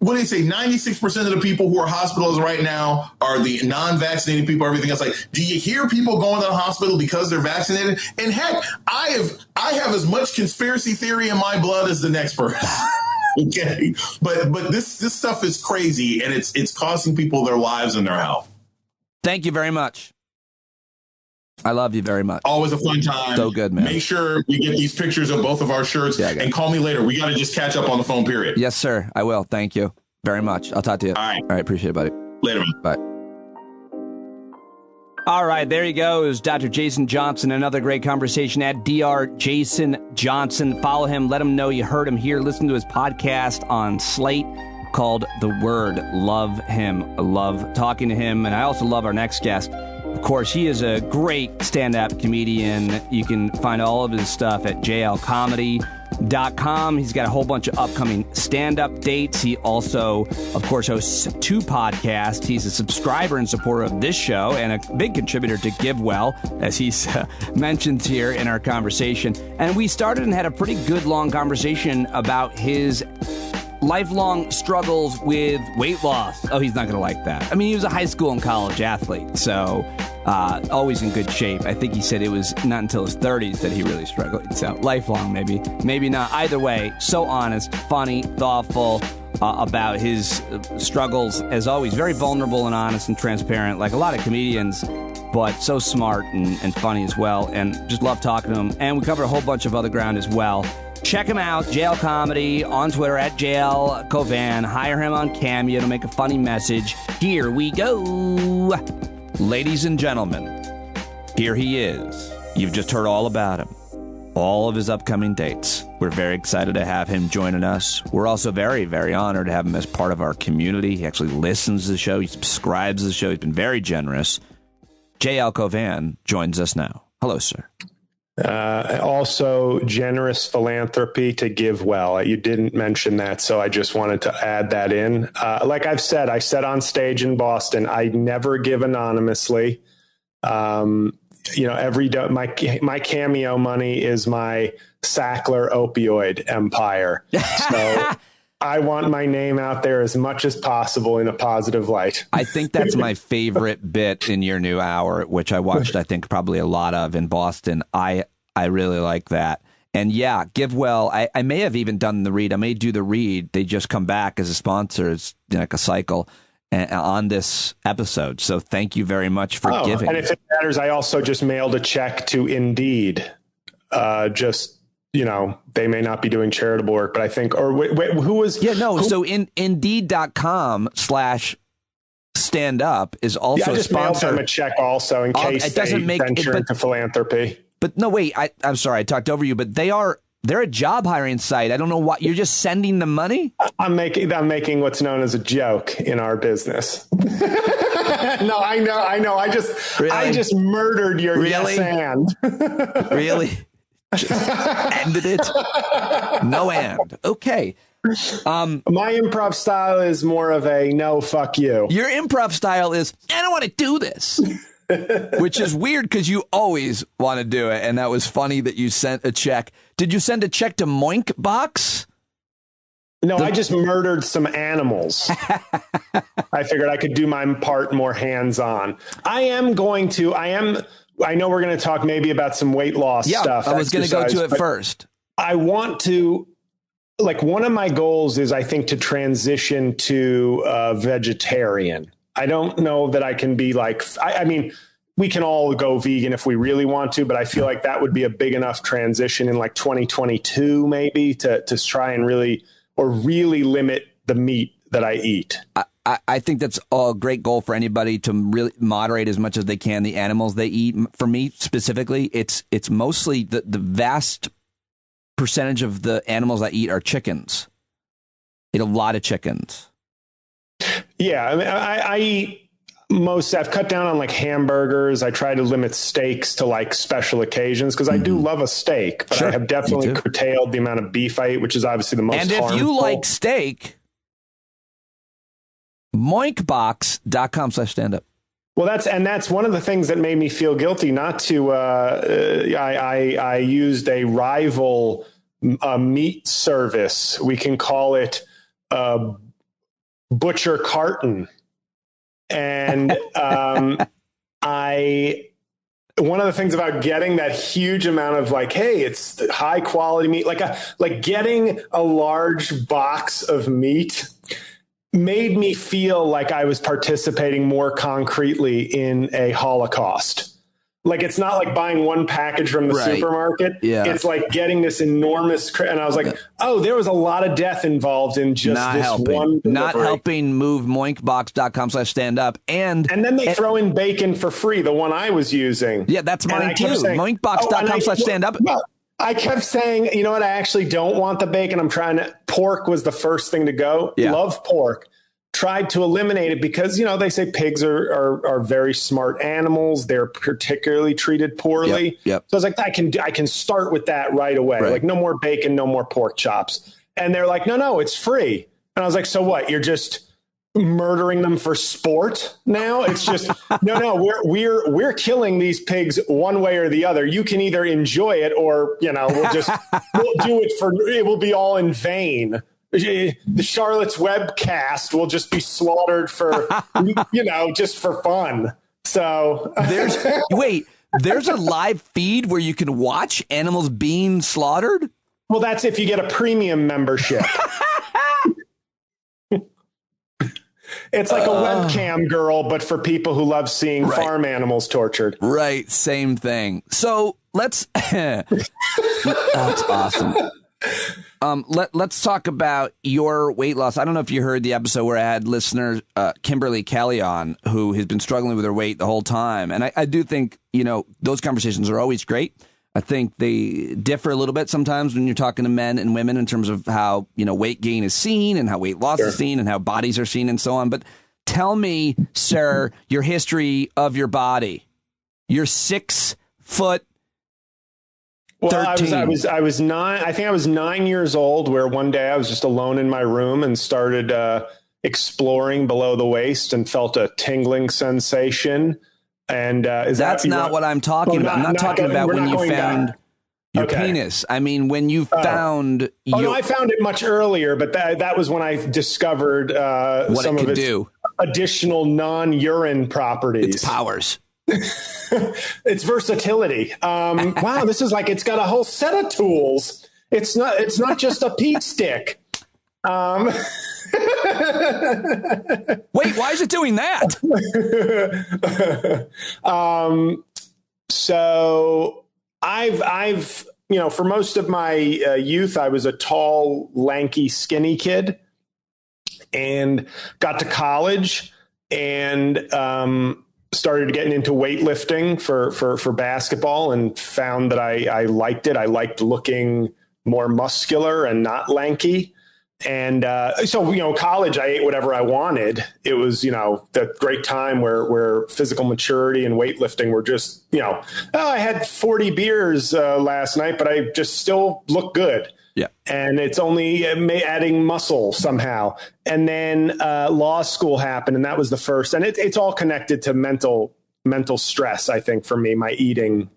what do they say? 96% of the people who are hospitalized right now are the non-vaccinated people, everything else. Like, do you hear people going to the hospital because they're vaccinated? And heck, I have as much conspiracy theory in my blood as the next person. Okay. But this stuff is crazy, and it's costing people their lives and their health. Thank you very much. I love you very much. Always a fun time. So good, man. Make sure we get these pictures of both of our shirts and call me later. We got to just catch up on the phone, period. Yes, sir. I will. Thank you very much. I'll talk to you. All right. Appreciate it, buddy. Later, man. Bye. All right. There he goes. Dr. Jason Johnson. Another great conversation at Dr. Jason Johnson. Follow him. Let him know you heard him here. Listen to his podcast on Slate. called The Word. Love him. I love talking to him. And I also love our next guest. Of course, he is a great stand-up comedian. You can find all of his stuff at jlcomedy.com. He's got a whole bunch of upcoming stand-up dates. He also, of course, hosts 2 podcasts. He's a subscriber and supporter of this show and a big contributor to GiveWell, as he's mentioned here in our conversation. And we started and had a pretty good long conversation about his lifelong struggles with weight loss. Oh, he's not going to like that. I mean, he was a high school and college athlete, so always in good shape. I think he said it was not until his 30s that he really struggled. So lifelong, maybe not. Either way, so honest, funny, thoughtful about his struggles. As always, very vulnerable and honest and transparent, like a lot of comedians, but so smart and funny as well. And just love talking to him. And we covered a whole bunch of other ground as well. Check him out, JL Comedy, on Twitter at JL Cauvin. Hire him on Cameo to make a funny message. Here we go. Ladies and gentlemen, here he is. You've just heard all about him, all of his upcoming dates. We're very excited to have him joining us. We're also very, very honored to have him as part of our community. He actually listens to the show. He subscribes to the show. He's been very generous. JL Cauvin joins us now. Hello, sir. Also generous philanthropy to GiveWell. You didn't mention that, so I just wanted to add that in. Like I said on stage in Boston, I never give anonymously. My Cameo money is my Sackler opioid empire. So I want my name out there as much as possible in a positive light. I think that's my favorite bit in your new hour, which I watched, I think, probably a lot of in Boston. I really like that. And yeah, GiveWell, I may have even done the read. I may do the read. They just come back as a sponsor. It's like a cycle on this episode. So thank you very much for giving. And if it matters, I also just mailed a check to Indeed. They may not be doing charitable work, but I think, who was? Yeah, no. So Indeed.com/stand up is also I just mailed them a check also in case it doesn't they venture into philanthropy. But no, wait, I'm sorry, I talked over you, but they're a job hiring site. I don't know what you're just sending them money. I'm making what's known as a joke in our business. No, I know. I just murdered your yes and. Really? Just ended it? No and. Okay. My improv style is more of a no, fuck you. Your improv style is, I don't want to do this. Which is weird because you always want to do it. And that was funny that you sent a check. Did you send a check to Moink Box? No, I just murdered some animals. I figured I could do my part more hands-on. I know we're going to talk maybe about some weight loss stuff. I was going to go to it first. I want to, one of my goals is, I think, to transition to vegetarian. I don't know that I can be we can all go vegan if we really want to, but I feel like that would be a big enough transition in 2022, maybe to try and really limit the meat that I eat. I think that's a great goal for anybody to really moderate as much as they can the animals they eat. For me specifically, it's mostly the vast percentage of the animals I eat are chickens. I eat a lot of chickens. Yeah, I mean, I eat I've cut down on hamburgers. I try to limit steaks to special occasions because I do love a steak, but I have definitely curtailed the amount of beef I eat, which is obviously the most harmful. And if you like steak, moinkbox.com/standup. Well, that's one of the things that made me feel guilty not to. I used a rival meat service. We can call it Butcher Carton. And one of the things about getting that huge amount of hey, it's high quality meat, like getting a large box of meat made me feel like I was participating more concretely in a Holocaust. It's not like buying one package from the supermarket. Yeah. It's like getting this enormous, and I was like, oh, there was a lot of death involved in just one delivery. Not helping move moinkbox.com/standup. And then they throw in bacon for free, the one I was using. Yeah, that's mine too. Moinkbox.com/standup. I kept saying, you know what? I actually don't want the bacon. I'm trying to pork was the first thing to go. Yeah. Love pork. Tried to eliminate it because, they say pigs are very smart animals. They're particularly treated poorly. Yep. So I was like, I can start with that right away. Right. Like no more bacon, no more pork chops. And they're like, no, it's free. And I was like, so what? You're just murdering them for sport now? It's just no, we're killing these pigs one way or the other. You can either enjoy it or, we'll do it it will be all in vain. The Charlotte's Webcast will just be slaughtered for, just for fun. So there's a live feed where you can watch animals being slaughtered? Well, that's if you get a premium membership. It's like a webcam girl, but for people who love seeing farm animals tortured. Right. Same thing. So let's, that's awesome. Let's talk about your weight loss. I don't know if you heard the episode where I had listener Kimberly Kelly on, who has been struggling with her weight the whole time. And I do think, those conversations are always great. I think they differ a little bit sometimes when you're talking to men and women in terms of how, weight gain is seen and how weight loss is seen and how bodies are seen and so on. But tell me, sir, your history of your body. You're 6 foot. Well, I was 9. I think I was 9 years old, where one day I was just alone in my room and started exploring below the waist and felt a tingling sensation. And that's not what I'm talking about. I'm not talking about when you found your penis. I mean, when you found. No, I found it much earlier, but that was when I discovered some of its additional non-urine properties. Its powers. Its versatility. Wow, this is like it's got a whole set of tools. It's not just a Pete stick. Wait, why is it doing that? So I've for most of my youth, I was a tall, lanky, skinny kid, and got to college and started getting into weightlifting for basketball, and found that I liked it. I liked looking more muscular and not lanky. And so, college, I ate whatever I wanted. It was, that great time where physical maturity and weightlifting were just, I had 40 beers last night, but I just still look good. Yeah. And it's only adding muscle somehow. And then law school happened, and that was the first. And it's all connected to mental stress, I think, for me, my eating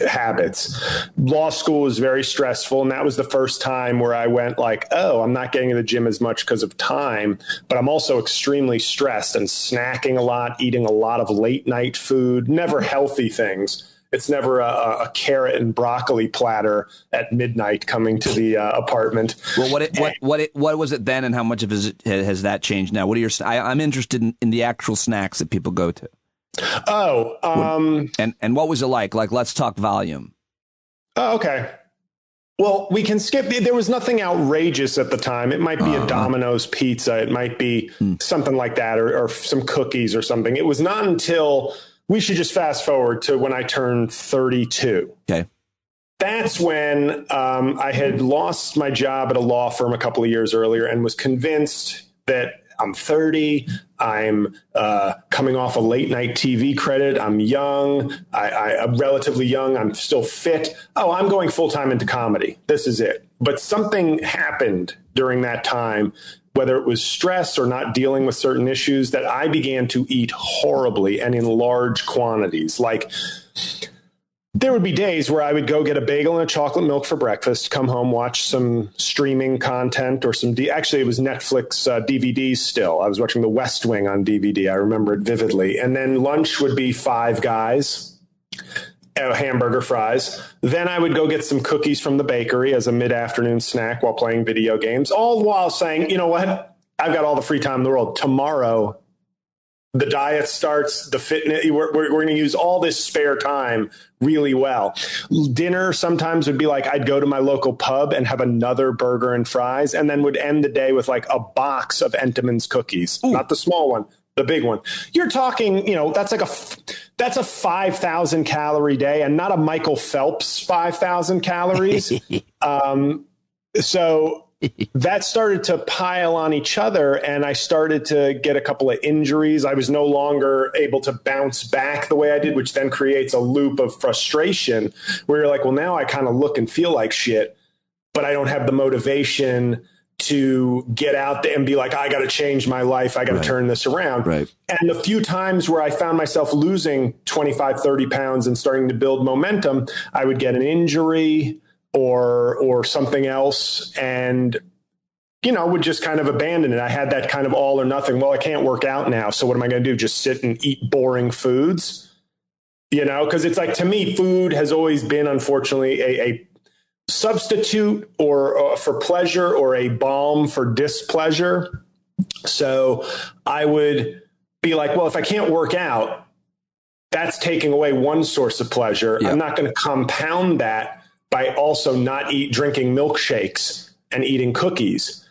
habits. Law school was very stressful, and that was the first time where I went like, oh, I'm not getting to the gym as much because of time, but I'm also extremely stressed and snacking a lot, eating a lot of late night food, never healthy things. It's never a carrot and broccoli platter at midnight coming to the apartment. Well, what was it then, and how much of it has that changed now? What are your? I'm interested in the actual snacks that people go to. And what was it like? Like, let's talk volume. Oh, okay. Well, we can skip. There was nothing outrageous at the time. It might be a Domino's pizza. It might be something like that, or some cookies or something. It was not until we should just fast forward to when I turned 32. Okay. That's when I had lost my job at a law firm a couple of years earlier and was convinced that I'm 30. I'm coming off a late night TV credit. I'm young. I'm relatively young. I'm still fit. Oh, I'm going full time into comedy. This is it. But something happened during that time, whether it was stress or not dealing with certain issues, that I began to eat horribly and in large quantities. Like, there would be days where I would go get a bagel and a chocolate milk for breakfast, come home, watch some streaming content or actually it was Netflix DVDs still. I was watching The West Wing on DVD. I remember it vividly. And then lunch would be Five Guys, hamburger fries. Then I would go get some cookies from the bakery as a mid-afternoon snack while playing video games, all while saying, you know what? I've got all the free time in the world. Tomorrow, the diet starts, the fitness, we're going to use all this spare time really well. Dinner sometimes would be like, I'd go to my local pub and have another burger and fries, and then would end the day with like a box of Entenmann's cookies. Ooh. Not the small one, the big one. You're talking, that's a 5,000 calorie day, and not a Michael Phelps 5,000 calories. So that started to pile on each other, and I started to get a couple of injuries. I was no longer able to bounce back the way I did, which then creates a loop of frustration where you're like, well, now I kind of look and feel like shit, but I don't have the motivation to get out there and be like, I got to change my life. I got to turn this around. Right. And the few times where I found myself losing 25, 30 pounds and starting to build momentum, I would get an injury or something else and, would just kind of abandon it. I had that kind of all or nothing. Well, I can't work out now. So what am I going to do? Just sit and eat boring foods? Because it's like, to me, food has always been, unfortunately, a substitute or for pleasure or a balm for displeasure. So I would be like, well, if I can't work out, that's taking away one source of pleasure. Yep. I'm not going to compound that by also not drinking milkshakes and eating cookies.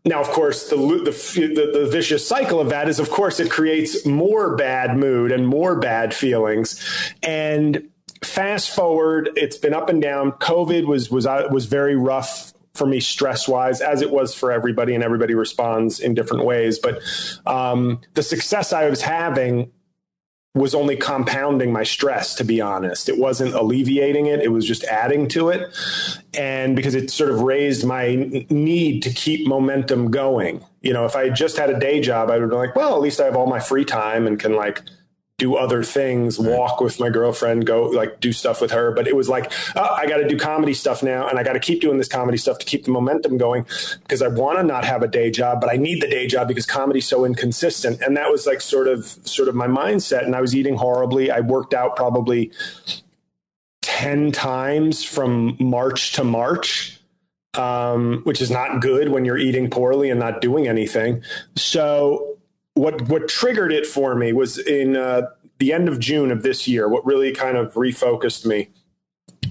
Now, of course, the vicious cycle of that is, of course, it creates more bad mood and more bad feelings. And fast forward, it's been up and down. COVID was very rough for me stress-wise, as it was for everybody, and everybody responds in different ways. But the success I was having was only compounding my stress, to be honest. It wasn't alleviating it. It was just adding to it. And because it sort of raised my need to keep momentum going. If I just had a day job, I would be like, well, at least I have all my free time and can do other things, walk with my girlfriend, go do stuff with her. But it was like, oh, I got to do comedy stuff now. And I got to keep doing this comedy stuff to keep the momentum going because I want to not have a day job, but I need the day job because comedy's so inconsistent. And that was sort of my mindset. And I was eating horribly. I worked out probably 10 times from March to March, which is not good when you're eating poorly and not doing anything. So what triggered it for me was in the end of June of this year. What really kind of refocused me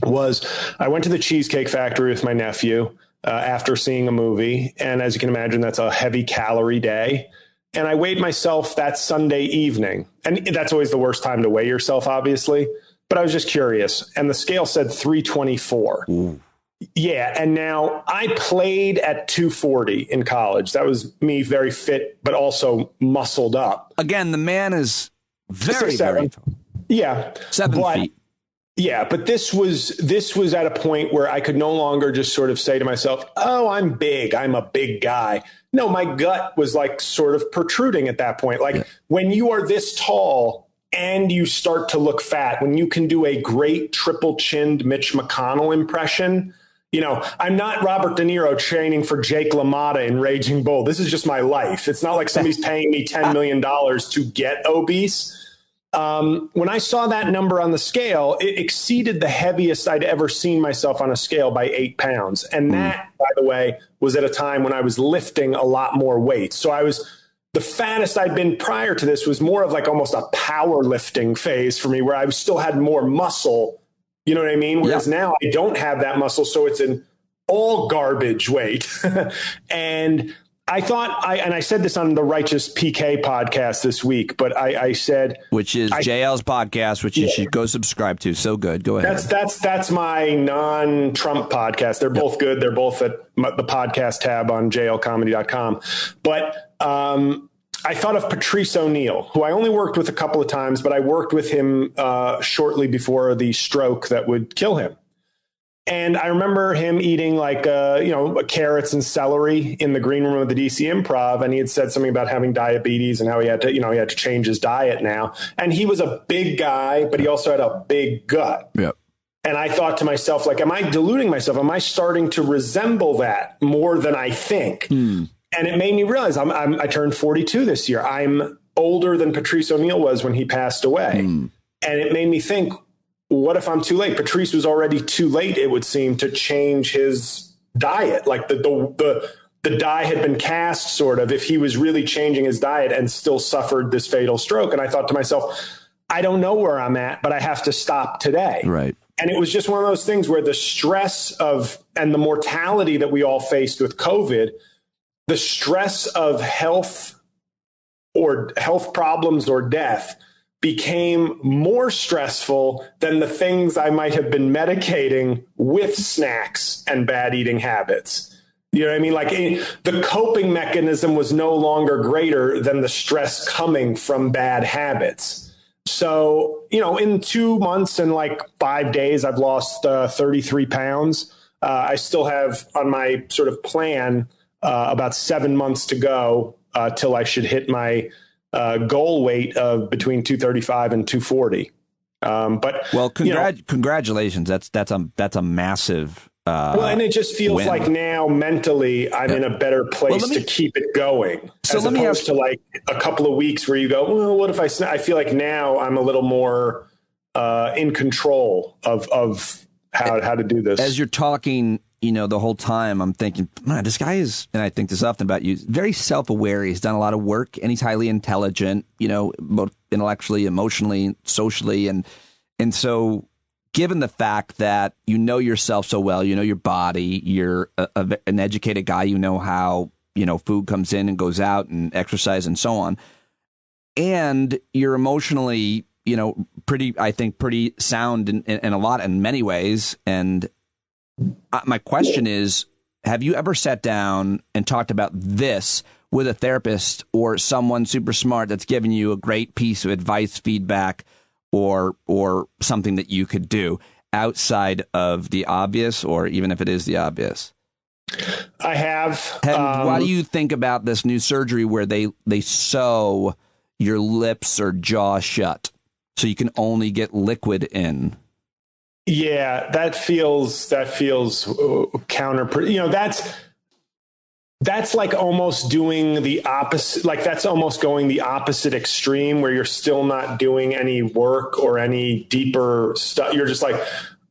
was I went to the Cheesecake Factory with my nephew after seeing a movie. And as you can imagine, that's a heavy calorie day. And I weighed myself that Sunday evening. And that's always the worst time to weigh yourself, obviously. But I was just curious. And the scale said 324. Ooh. Yeah. And now I played at 240 in college. That was me, very fit, but also muscled up. Again, the man is very tall. Yeah. 7 feet. Yeah. But this was at a point where I could no longer just sort of say to myself, oh, I'm big. I'm a big guy. No, my gut was sort of protruding at that point. When you are this tall and you start to look fat, when you can do a great triple chinned Mitch McConnell impression, I'm not Robert De Niro training for Jake LaMotta in Raging Bull. This is just my life. It's not like somebody's paying me $10 million to get obese. When I saw that number on the scale, it exceeded the heaviest I'd ever seen myself on a scale by 8 pounds. And that, by the way, was at a time when I was lifting a lot more weight. So the fattest I'd been prior to this was more of almost a powerlifting phase for me, where I still had more muscle. You know what I mean? Whereas now I don't have that muscle. So it's an all garbage weight. And I thought and I said this on the Righteous PK podcast this week, but I said, which is JL's podcast, which you should go subscribe to. So good. Go ahead. That's my non-Trump podcast. They're both good. They're both at the podcast tab on jlcomedy.com. But, I thought of Patrice O'Neill, who I only worked with a couple of times, but I worked with him shortly before the stroke that would kill him. And I remember him eating carrots and celery in the green room of the DC Improv. And he had said something about having diabetes and how he had to change his diet now. And he was a big guy, but he also had a big gut. Yep. And I thought to myself, am I deluding myself? Am I starting to resemble that more than I think? And it made me realize I turned 42 this year. I'm older than Patrice O'Neill was when he passed away. And it made me think, what if I'm too late? Patrice was already too late, it would seem, to change his diet. The die had been cast, sort of, if he was really changing his diet and still suffered this fatal stroke. And I thought to myself, I don't know where I'm at, but I have to stop today. Right. And it was just one of those things where the stress and the mortality that we all faced with COVID, the stress of health problems or death became more stressful than the things I might have been medicating with snacks and bad eating habits. You know what I mean? Like the coping mechanism was no longer greater than the stress coming from bad habits. So, in 2 months and like 5 days, I've lost 33 pounds. I still have on my sort of plan about 7 months to go till I should hit my goal weight of between 235 and 240. Congratulations. That's a massive. And it just feels like now mentally I'm in a better place to keep it going, as opposed to like a couple of weeks where you go, well, what if I feel like now I'm a little more in control of how to do this. As you're talking, the whole time I'm thinking, man, this guy is, and I think this often about you, very self-aware. He's done a lot of work and he's highly intelligent, both intellectually, emotionally, socially. And so given the fact that you know yourself so well, you know your body, you're an educated guy, you know how, food comes in and goes out and exercise and so on. And you're emotionally, pretty sound in many ways. And my question is, have you ever sat down and talked about this with a therapist or someone super smart that's giving you a great piece of advice, feedback, or something that you could do outside of the obvious, or even if it is the obvious? I have. And what do you think about this new surgery where they sew your lips or jaw shut so you can only get liquid in? Yeah, that feels counter. That's like almost doing the opposite. Like that's almost going the opposite extreme, where you're still not doing any work or any deeper stuff. You're just like,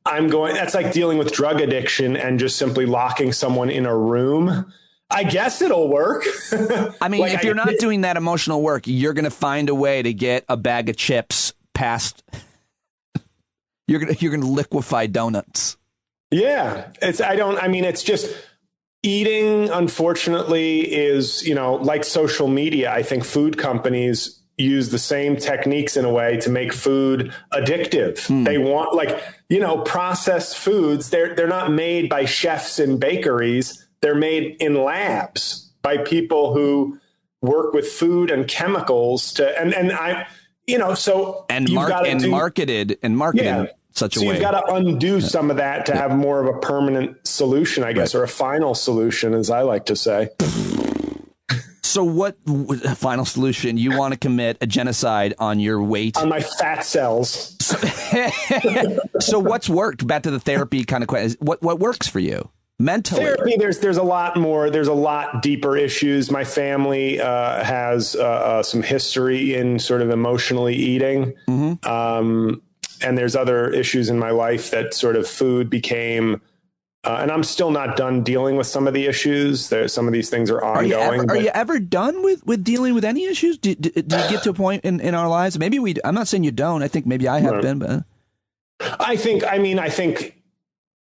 that's like dealing with drug addiction and just simply locking someone in a room. I guess it'll work. I mean, if you're not doing that emotional work, you're going to find a way to get a bag of chips past. You're going to liquefy donuts. Yeah, it's just eating, unfortunately, is, like social media. I think food companies use the same techniques in a way to make food addictive. They want processed foods. They're not made by chefs in bakeries. They're made in labs by people who work with food and chemicals marketed such a way. So you've got to undo some of that to have more of a permanent solution, I guess, or a final solution, as I like to say. So what final solution? You want to commit a genocide on your weight? On my fat cells. So what's worked? Back to the therapy kind of question. What works for you? Mentally. Therapy, there's a lot more. There's a lot deeper issues. My family has some history in sort of emotionally eating. Mm-hmm. And there's other issues in my life that sort of food became, and I'm still not done dealing with some of the issues. Some of these things are ongoing. Are you ever done with dealing with any issues? Do you get to a point in our lives? Maybe I'm not saying you don't. I think maybe I have been, but I think,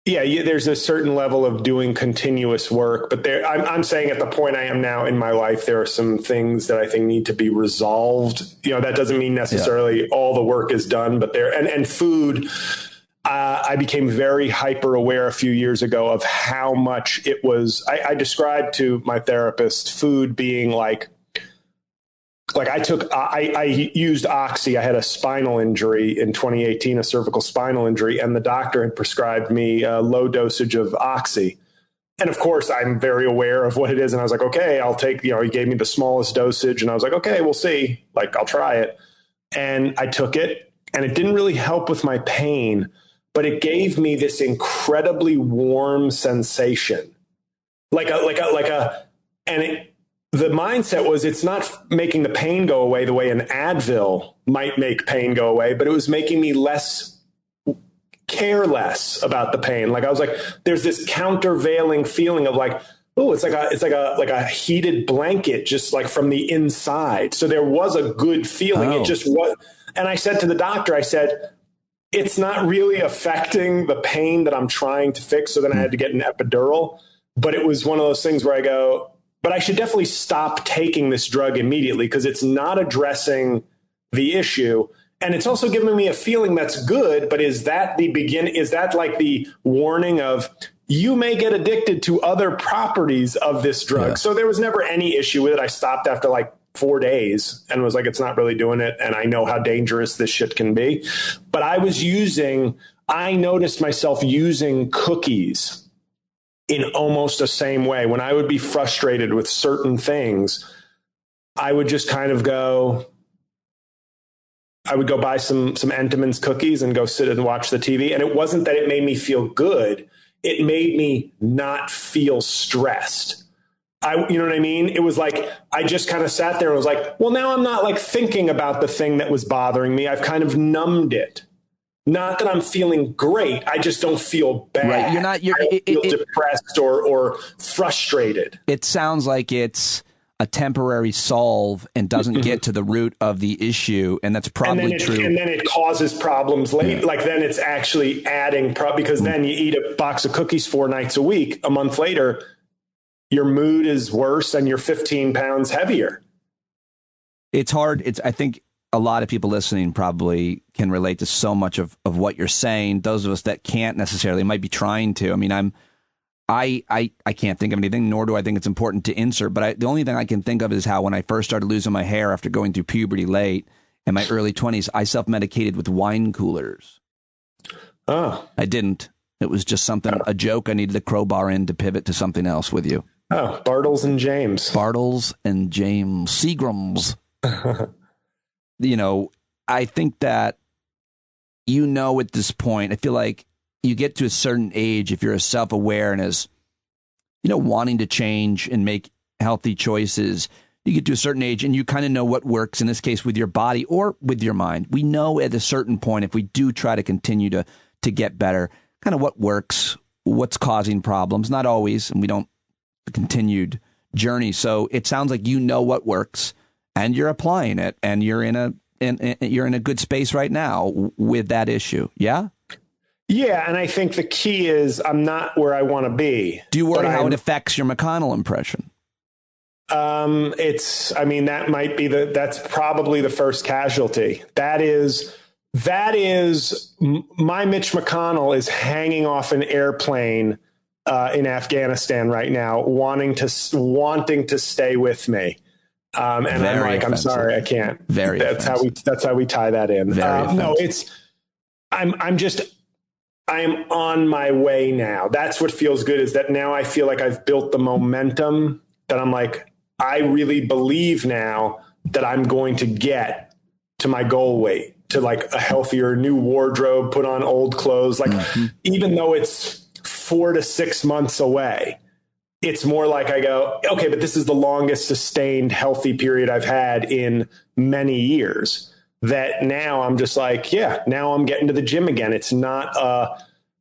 there's a certain level of doing continuous work, but I'm saying at the point I am now in my life, there are some things that I think need to be resolved. That doesn't mean necessarily all the work is done, but and food, I became very hyper aware a few years ago of how much it was. I described to my therapist food being like I used Oxy. I had a spinal injury in 2018, a cervical spinal injury, and the doctor had prescribed me a low dosage of Oxy. And of course, I'm very aware of what it is. And I was like, okay, I'll take, he gave me the smallest dosage. And I was like, okay, we'll see. I'll try it. And I took it, and it didn't really help with my pain, but it gave me this incredibly warm sensation. The mindset was, it's not making the pain go away the way an Advil might make pain go away, but it was making me care less about the pain. I was like, there's this countervailing feeling of it's like a heated blanket, just from the inside. So there was a good feeling. It just was. And I said to the doctor, I said, it's not really affecting the pain that I'm trying to fix. So then I had to get an epidural, but it was one of those things where I go, but I should definitely stop taking this drug immediately because it's not addressing the issue. And it's also giving me a feeling that's good, but is that the warning of you may get addicted to other properties of this drug. Yeah. So there was never any issue with it. I stopped after like 4 days and was like, it's not really doing it. And I know how dangerous this shit can be. But I noticed myself using cookies in almost the same way. When I would be frustrated with certain things, I would just kind of I would go buy some Entenmann's cookies and go sit and watch the TV. And it wasn't that it made me feel good. It made me not feel stressed. You know what I mean? It was like, I just kind of sat there and was like, well, now I'm not like thinking about the thing that was bothering me. I've kind of numbed it. Not that I'm feeling great. I just don't feel bad. Right. I don't feel depressed or frustrated. It sounds like it's a temporary solve and doesn't get to the root of the issue. And that's probably true. And then it causes problems later. Yeah. Like then it's actually adding because then you eat a box of cookies 4 nights a week. A month later, your mood is worse and you're 15 pounds heavier. It's hard. I think a lot of people listening probably can relate to so much of what you're saying. Those of us that can't necessarily might be trying to. I mean, I can't think of anything, nor do I think it's important to insert. But the only thing I can think of is how when I first started losing my hair after going through puberty late in my early 20s, I self-medicated with wine coolers. Oh. I didn't. It was just a joke I needed to crowbar in to pivot to something else with you. Oh, Bartles and James. Bartles and James. Seagrams. I think that, at this point, I feel like you get to a certain age, if you're as self-aware and as, wanting to change and make healthy choices, you get to a certain age and you kind of know what works, in this case, with your body or with your mind. We know at a certain point, if we do try to continue to get better, kind of what works, what's causing problems. Not always, and we don't continued journey. So it sounds like what works and you're applying it and you're in a good space right now with that issue. Yeah? Yeah, and I think the key is I'm not where I want to be. Do you worry how it affects your McConnell impression? That's probably the first casualty. That is my Mitch McConnell is hanging off an airplane in Afghanistan right now, wanting to stay with me. And very I'm like, offensive. I'm sorry, I can't. Very that's how we tie that in. No, I am on my way now. That's what feels good, is that now I feel like I've built the momentum that I'm like, I really believe now that I'm going to get to my goal weight, to like a healthier new wardrobe, put on old clothes. Like, even though it's 4 to 6 months away, it's more like I go, okay, but this is the longest sustained healthy period I've had in many years. That now I'm just like, yeah, now I'm getting to the gym again. It's not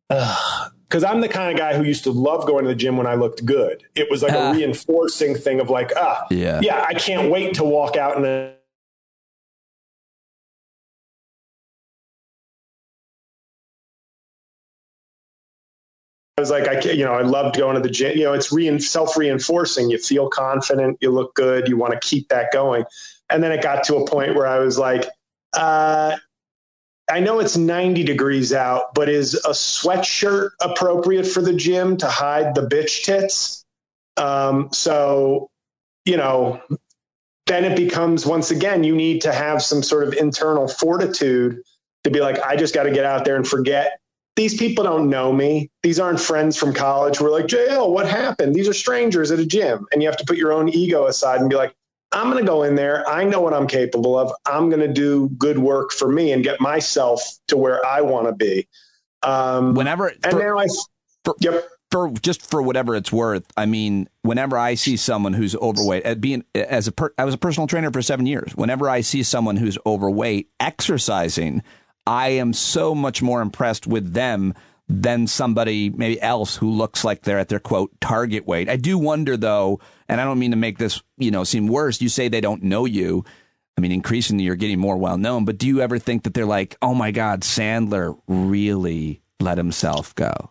because I'm the kind of guy who used to love going to the gym when I looked good. It was like a reinforcing thing of like, yeah, I can't wait to walk out in a I was like, I loved going to the gym. It's self-reinforcing. You feel confident, you look good, you want to keep that going. And then it got to a point where I was like, I know it's 90 degrees out, but is a sweatshirt appropriate for the gym to hide the bitch tits? Then it becomes, once again, you need to have some sort of internal fortitude to be like, I just got to get out there and forget. These people don't know me. These aren't friends from college. We're like, JL, what happened? These are strangers at a gym. And you have to put your own ego aside and be like, I'm going to go in there. I know what I'm capable of. I'm going to do good work for me and get myself to where I want to be. For whatever it's worth, I mean, whenever I see someone who's overweight, I was a personal trainer for 7 years. Whenever I see someone who's overweight exercising, I am so much more impressed with them than somebody maybe else who looks like they're at their, quote, target weight. I do wonder, though, and I don't mean to make this, seem worse. You say they don't know you. I mean, increasingly, you're getting more well-known. But do you ever think that they're like, oh, my God, Sandler really let himself go?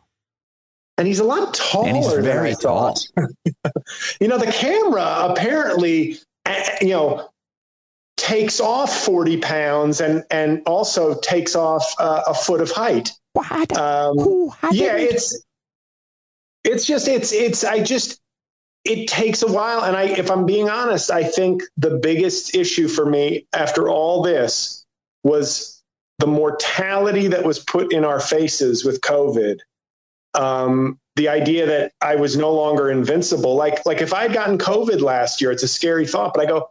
And he's a lot taller. And he's very tall. The camera apparently, takes off 40 pounds and also takes off a foot of height. What? it takes a while. And if I'm being honest, I think the biggest issue for me after all this was the mortality that was put in our faces with COVID. The idea that I was no longer invincible. Like if I'd gotten COVID last year, it's a scary thought, but I go,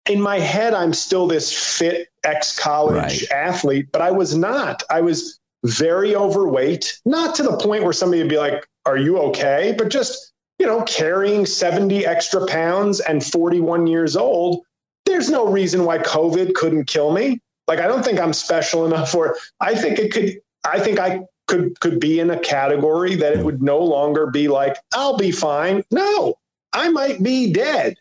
in my head, I'm still this fit ex-college athlete, but I was not. I was very overweight, not to the point where somebody would be like, are you okay? But just, carrying 70 extra pounds and 41 years old, there's no reason why COVID couldn't kill me. Like, I don't think I'm special enough for it. I think I could be in a category that it would no longer be like, I'll be fine. No, I might be dead.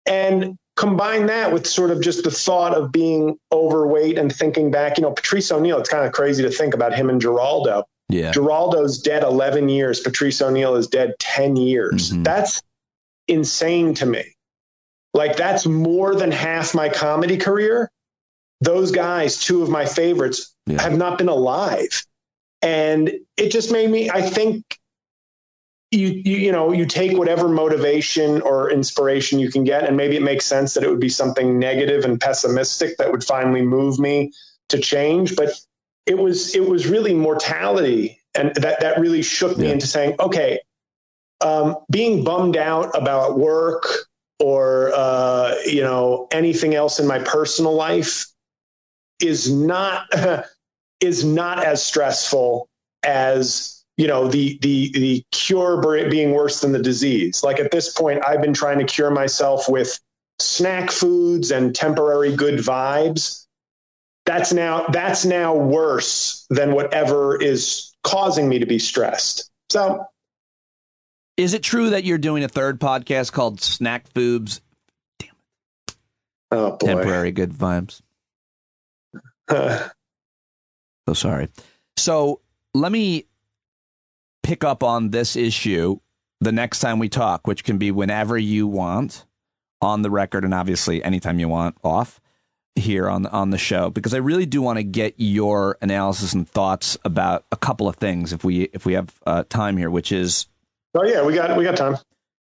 And combine that with sort of just the thought of being overweight and thinking back, Patrice O'Neal, it's kind of crazy to think about him and Geraldo. Yeah. Geraldo's dead 11 years. Patrice O'Neal is dead 10 years. Mm-hmm. That's insane to me. Like, that's more than half my comedy career. Those guys, two of my favorites, have not been alive. And it just made me, I think, you take whatever motivation or inspiration you can get, and maybe it makes sense that it would be something negative and pessimistic that would finally move me to change. But it was really mortality, and that really shook me into saying, okay, being bummed out about work or anything else in my personal life is not as stressful as the cure being worse than the disease. Like, at this point, I've been trying to cure myself with snack foods and temporary good vibes. That's now worse than whatever is causing me to be stressed. So, is it true that you're doing a third podcast called Snack Foods? Damn it. Oh, boy. Temporary good vibes. So sorry. So let me pick up on this issue the next time we talk, which can be whenever you want, on the record, and obviously anytime you want off here on the show, because I really do want to get your analysis and thoughts about a couple of things if we have time here, which is, we got time.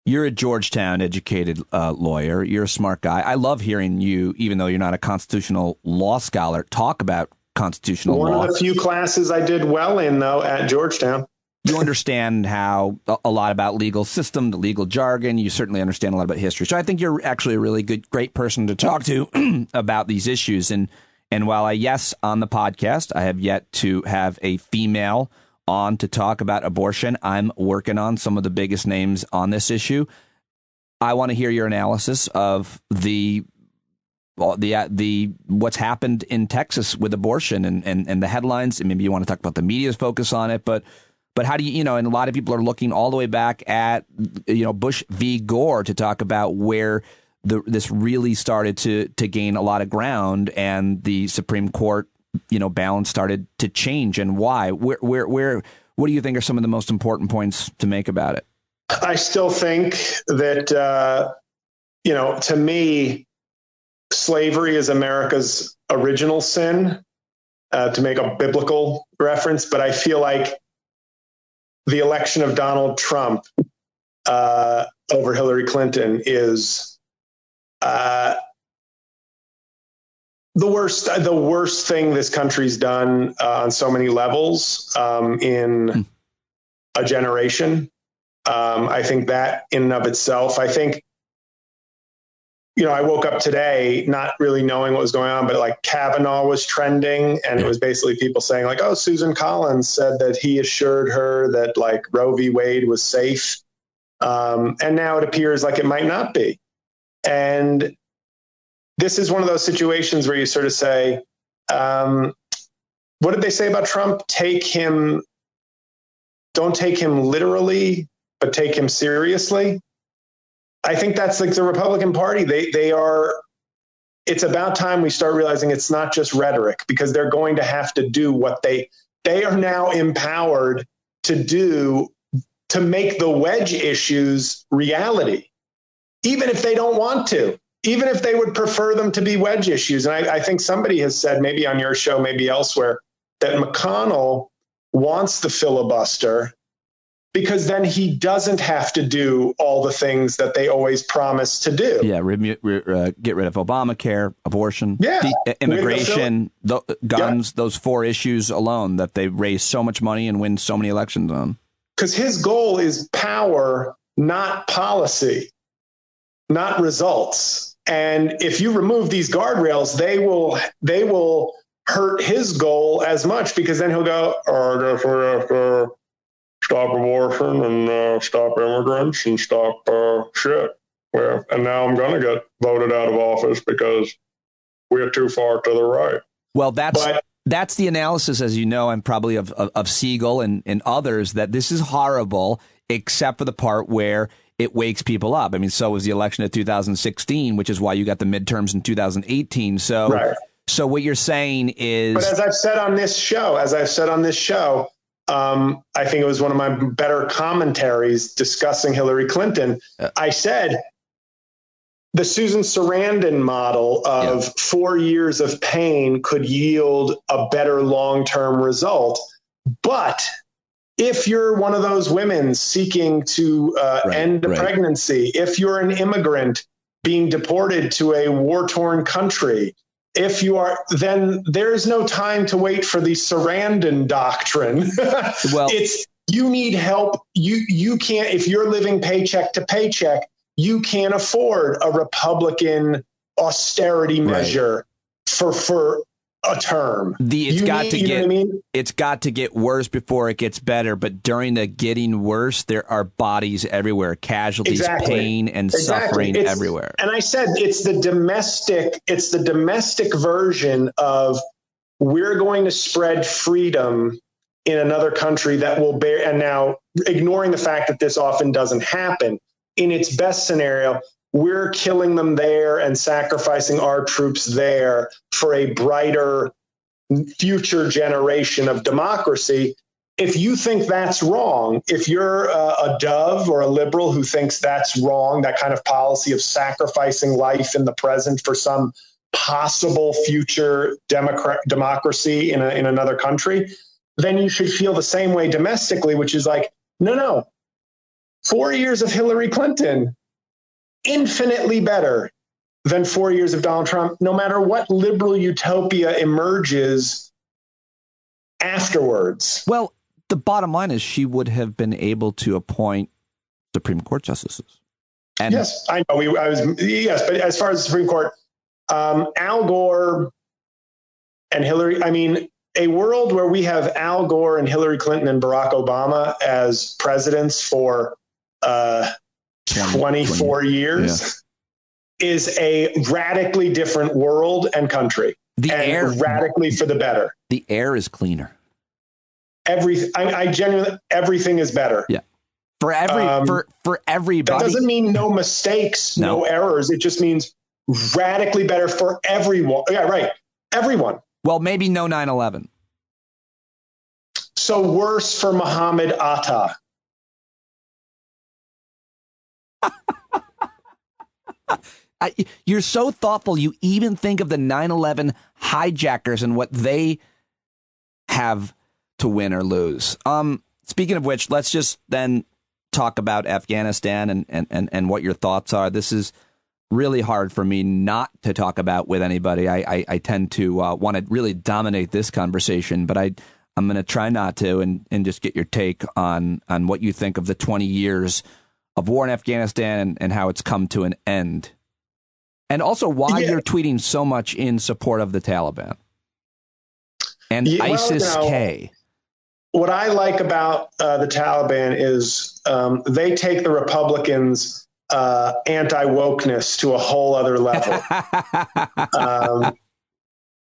You're a Georgetown educated lawyer. You're a smart guy. I love hearing you, even though you're not a constitutional law scholar, talk about constitutional law. One of the few classes I did well in, though, at Georgetown. You understand how a lot about legal system, the legal jargon. You certainly understand a lot about history. So I think you're actually a really great person to talk to about these issues. And while on the podcast, I have yet to have a female on to talk about abortion, I'm working on some of the biggest names on this issue. I want to hear your analysis of the what's happened in Texas with abortion and the headlines. And maybe you want to talk about the media's focus on it, but how do you, and a lot of people are looking all the way back at, Bush v. Gore to talk about where this really started to gain a lot of ground, and the Supreme Court, balance started to change, and why. What do you think are some of the most important points to make about it? I still think that, to me, slavery is America's original sin, to make a biblical reference. But I feel like the election of Donald Trump over Hillary Clinton is the worst thing this country's done on so many levels in a generation. I think that in and of itself, I think, I woke up today not really knowing what was going on, but like Kavanaugh was trending, and it was basically people saying like, oh, Susan Collins said that he assured her that like Roe v. Wade was safe. And now it appears like it might not be. And this is one of those situations where you sort of say, what did they say about Trump? Don't take him literally, but take him seriously. I think that's like the Republican Party. It's about time we start realizing it's not just rhetoric, because they're going to have to do what they are now empowered to do to make the wedge issues reality, even if they don't want to, even if they would prefer them to be wedge issues. And I think somebody has said, maybe on your show, maybe elsewhere, that McConnell wants the filibuster because then he doesn't have to do all the things that they always promise to do. Yeah, get rid of Obamacare, abortion, immigration, guns, those 4 issues alone that they raise so much money and win so many elections on. Because his goal is power, not policy, not results. And if you remove these guardrails, they will hurt his goal as much, because then he'll go, I guess we have to stop abortion and stop immigrants and stop shit. Yeah. And now I'm going to get voted out of office because we're too far to the right. Well, that's the analysis, as you know, and probably of Siegel and others, that this is horrible, except for the part where it wakes people up. I mean, so was the election of 2016, which is why you got the midterms in 2018. So, So what you're saying is, but as I've said on this show, I think it was one of my better commentaries discussing Hillary Clinton. I said the Susan Sarandon model of 4 years of pain could yield a better long-term result. But if you're one of those women seeking to end a pregnancy, if you're an immigrant being deported to a war-torn country, if you are, then there's no time to wait for the Sarandon doctrine. Well, you need help. You can't, if you're living paycheck to paycheck, you can't afford a Republican austerity measure for a term. It's got to get worse before it gets better. But during the getting worse, there are bodies everywhere, casualties, pain, and suffering everywhere. And I said it's the domestic version of, we're going to spread freedom in another country that will bear. And now, ignoring the fact that this often doesn't happen, in its best scenario, we're killing them there and sacrificing our troops there for a brighter future generation of democracy. If you think that's wrong, if you're a dove or a liberal who thinks that's wrong, that kind of policy of sacrificing life in the present for some possible future democracy in another country, then you should feel the same way domestically, which is like, no, 4 years of Hillary Clinton, infinitely better than 4 years of Donald Trump, no matter what liberal utopia emerges afterwards. Well, the bottom line is she would have been able to appoint Supreme Court justices. And yes, I know. But as far as the Supreme Court, Al Gore and Hillary, I mean, a world where we have Al Gore and Hillary Clinton and Barack Obama as presidents for 24 years is a radically different world and country. Radically for the better. The air is cleaner. I genuinely, everything is better. Yeah. For everybody. That doesn't mean no mistakes, no errors. It just means radically better for everyone. Yeah, right. Everyone. Well, maybe no 9/11. So worse for Muhammad Atta. You're so thoughtful. You even think of the 9/11 hijackers and what they have to win or lose. Speaking of which, let's just then talk about Afghanistan and what your thoughts are. This is really hard for me not to talk about with anybody. I tend to want to really dominate this conversation, but I'm going to try not to and just get your take on what you think of the 20 years of war in Afghanistan and how it's come to an end. And also why you're tweeting so much in support of the Taliban and ISIS-K. What I like about the Taliban is they take the Republicans' anti-wokeness to a whole other level.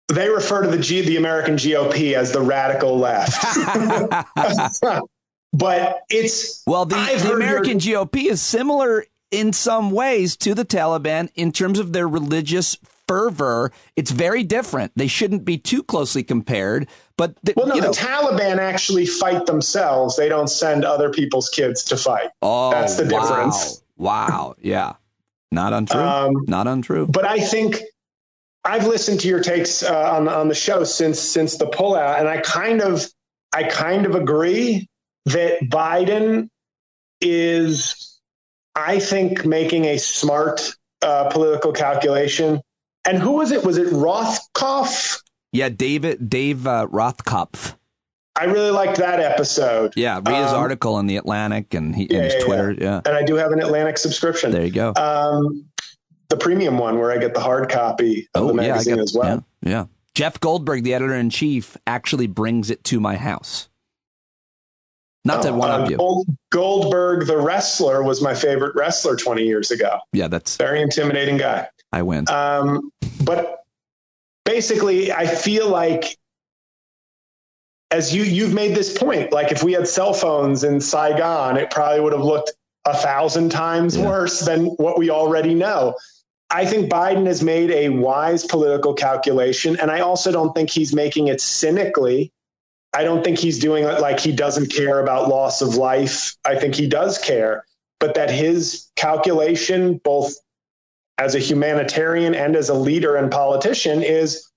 They refer to the American GOP as the radical left. But it's... Well, the American GOP is similar in some ways to the Taliban in terms of their religious fervor. It's very different. They shouldn't be too closely compared. But the Taliban actually fight themselves. They don't send other people's kids to fight. Oh, that's the difference. Wow. Yeah. Not untrue. Not untrue. But I think I've listened to your takes on the show since the pullout, and I kind of agree that Biden is, I think, making a smart political calculation. And who was it? Was it Rothkopf? Yeah, Dave Rothkopf. I really liked that episode. Yeah, read his article in The Atlantic and his Twitter. Yeah. And I do have an Atlantic subscription. There you go. The premium one where I get the hard copy of the magazine as well. Yeah. Jeff Goldberg, the editor-in-chief, actually brings it to my house. Not to one-up you. Goldberg, the wrestler, was my favorite wrestler 20 years ago. Yeah, that's... Very intimidating guy. I win. But basically, I feel like, as you've made this point, like if we had cell phones in Saigon, it probably would have looked 1,000 times worse than what we already know. I think Biden has made a wise political calculation, and I also don't think he's making it cynically. I don't think he's doing it like he doesn't care about loss of life. I think he does care, but that his calculation, both as a humanitarian and as a leader and politician, is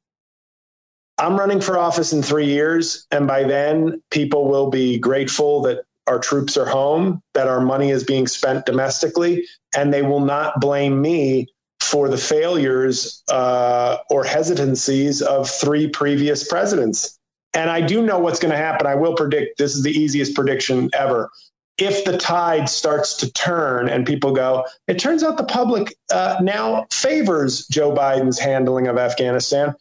I'm running for office in 3 years, and by then people will be grateful that our troops are home, that our money is being spent domestically, and they will not blame me for the failures or hesitancies of 3 previous presidents. And I do know what's going to happen. I will predict, this is the easiest prediction ever. If the tide starts to turn and people go, it turns out the public now favors Joe Biden's handling of Afghanistan,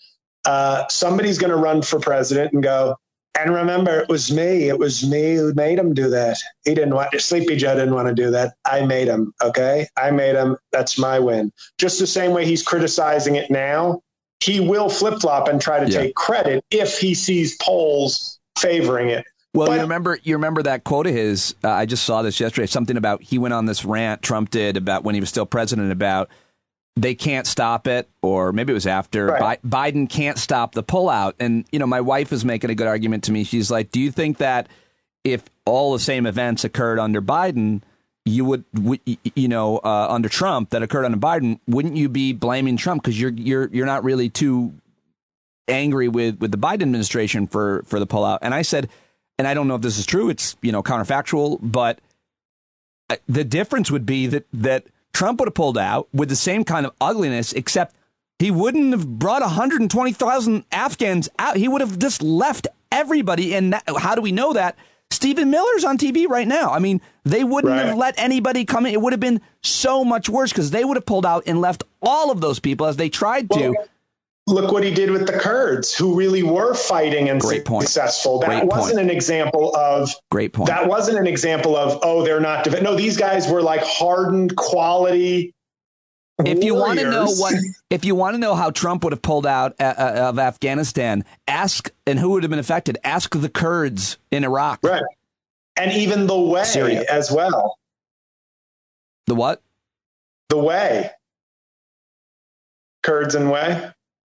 somebody's going to run for president and go, and remember, it was me who made him do that. He didn't want, Sleepy Joe didn't want to do that. I made him. Okay. I made him. That's my win. Just the same way he's criticizing it now, he will flip flop and try to take credit if he sees polls favoring it. Well, you remember that quote of his, I just saw this yesterday, something about, he went on this rant Trump did about when he was still president about they can't stop it, or maybe it was after Biden can't stop the pullout. And, you know, my wife was making a good argument to me. She's like, do you think that if all the same events occurred under Biden, you would under Trump that occurred under Biden, wouldn't you be blaming Trump? Because you're not really too angry with the Biden administration for the pullout. And I said, and I don't know if this is true, it's, counterfactual, but the difference would be that Trump would have pulled out with the same kind of ugliness, except he wouldn't have brought 120,000 Afghans out. He would have just left everybody. And how do we know that? Stephen Miller's on TV right now. I mean, they wouldn't have let anybody come in. It would have been so much worse because they would have pulled out and left all of those people as they tried to. Look what he did with the Kurds, who really were fighting and successful. That wasn't an example of. Great point. That wasn't an example of, they're not. No, these guys were like hardened, quality. If you want to know how Trump would have pulled out of Afghanistan, and who would have been affected, ask the Kurds in Iraq. Right. And even the way Syria as well. The what? The way. Kurds and way.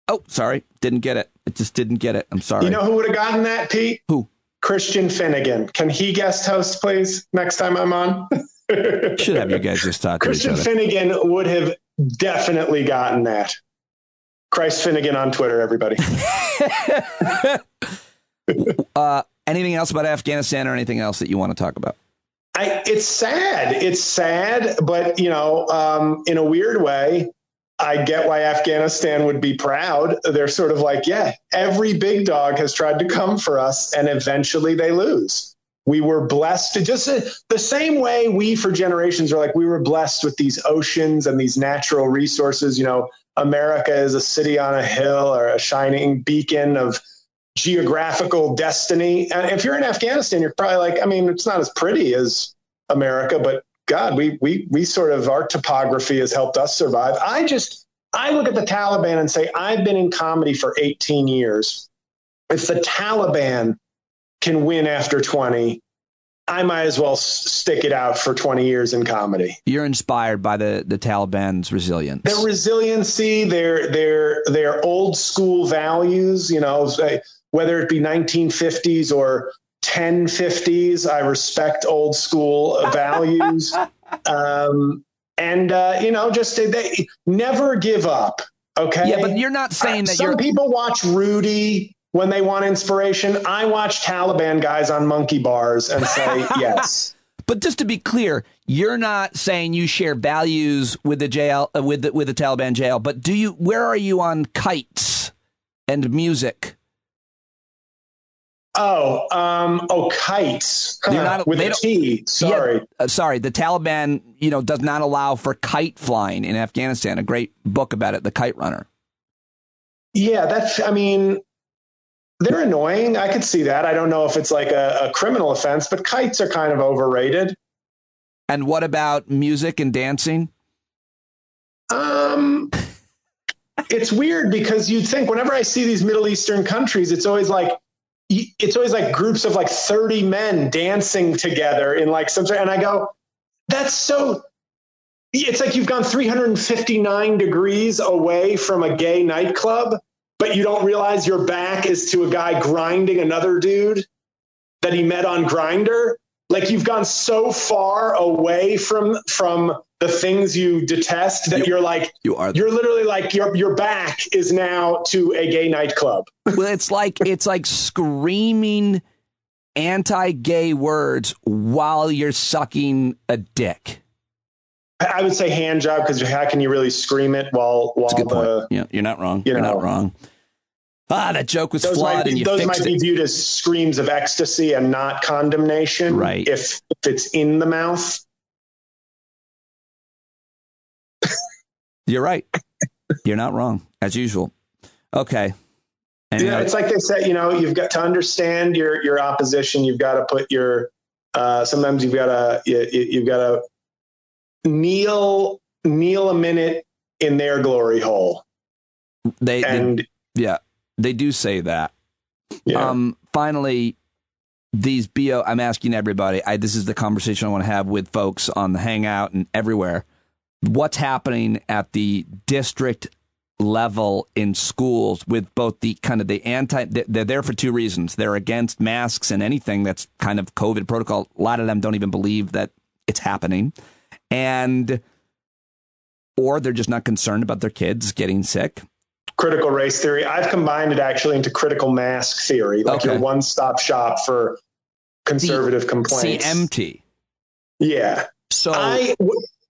Oh, sorry. Didn't get it. It just didn't get it. I'm sorry. You know who would have gotten that, Pete? Who? Christian Finnegan. Can he guest host, please, next time I'm on? Should have you guys just talk to each other. Christian Finnegan would have definitely gotten that. Christ Finnegan on Twitter, everybody. Anything else about Afghanistan or anything else that you want to talk about? It's sad. It's sad, but, in a weird way, I get why Afghanistan would be proud. They're sort of like, every big dog has tried to come for us, and eventually they lose. We were blessed to just the same way we for generations are like, we were blessed with these oceans and these natural resources. America is a city on a hill or a shining beacon of geographical destiny. And if you're in Afghanistan, you're probably like, it's not as pretty as America, but God, we sort of, our topography has helped us survive. I look at the Taliban and say, I've been in comedy for 18 years. If the Taliban can win after 20, I might as well stick it out for 20 years in comedy. You're inspired by the Taliban's resilience. Their resiliency, their old school values, whether it be 1950s or 1050s, I respect old school values. Just they never give up. Okay. Yeah, but you're not saying that some people watch Rudy when they want inspiration. I watch Taliban guys on monkey bars and say, yes. But just to be clear, you're not saying you share values with the jail, with the Taliban jail, but do you? Where are you on kites and music? Kites. You're not, with a T. Sorry. Yeah, sorry. The Taliban, does not allow for kite flying in Afghanistan. A great book about it, The Kite Runner. Yeah, they're annoying. I could see that. I don't know if it's like a criminal offense, but kites are kind of overrated. And what about music and dancing? It's weird because you'd think whenever I see these Middle Eastern countries, it's always like groups of like 30 men dancing together in like some sort. And I go, it's like you've gone 359 degrees away from a gay nightclub, but you don't realize your back is to a guy grinding another dude that he met on Grindr. Like you've gone so far away from the things you detest that you're literally like your back is now to a gay nightclub. Well, it's like screaming anti-gay words while you're sucking a dick. I would say hand job, because how can you really scream it while That's a good point. Yeah, you're not wrong. You're not wrong. That joke was flawed, and you fixed it. Those might be viewed as screams of ecstasy and not condemnation, right? If it's in the mouth. You're right. You're not wrong, as usual. Okay. It's like they say, you've got to understand your opposition. You've got to put your. Sometimes you've got to kneel a minute in their glory hole. They do say that. Yeah. Finally, these I'm asking everybody, this is the conversation I want to have with folks on the Hangout and everywhere. What's happening at the district level in schools with both the kind of they're there for two reasons. They're against masks and anything that's kind of COVID protocol. A lot of them don't even believe that it's happening. Or they're just not concerned about their kids getting sick. Critical race theory. I've combined it actually into critical mask theory, like your one-stop shop for conservative complaints. CMT. Yeah. So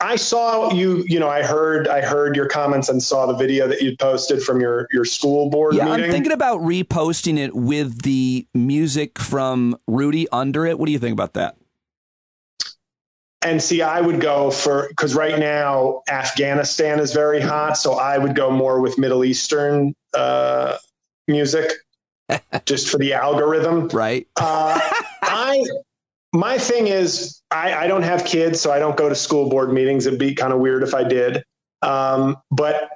I saw you. I heard your comments and saw the video that you posted from your school board meeting. I'm thinking about reposting it with the music from Rudy under it. What do you think about that? And see, I would go because right now Afghanistan is very hot, so I would go more with Middle Eastern music, just for the algorithm. Right. My thing is, I don't have kids, so I don't go to school board meetings. It'd be kind of weird if I did. But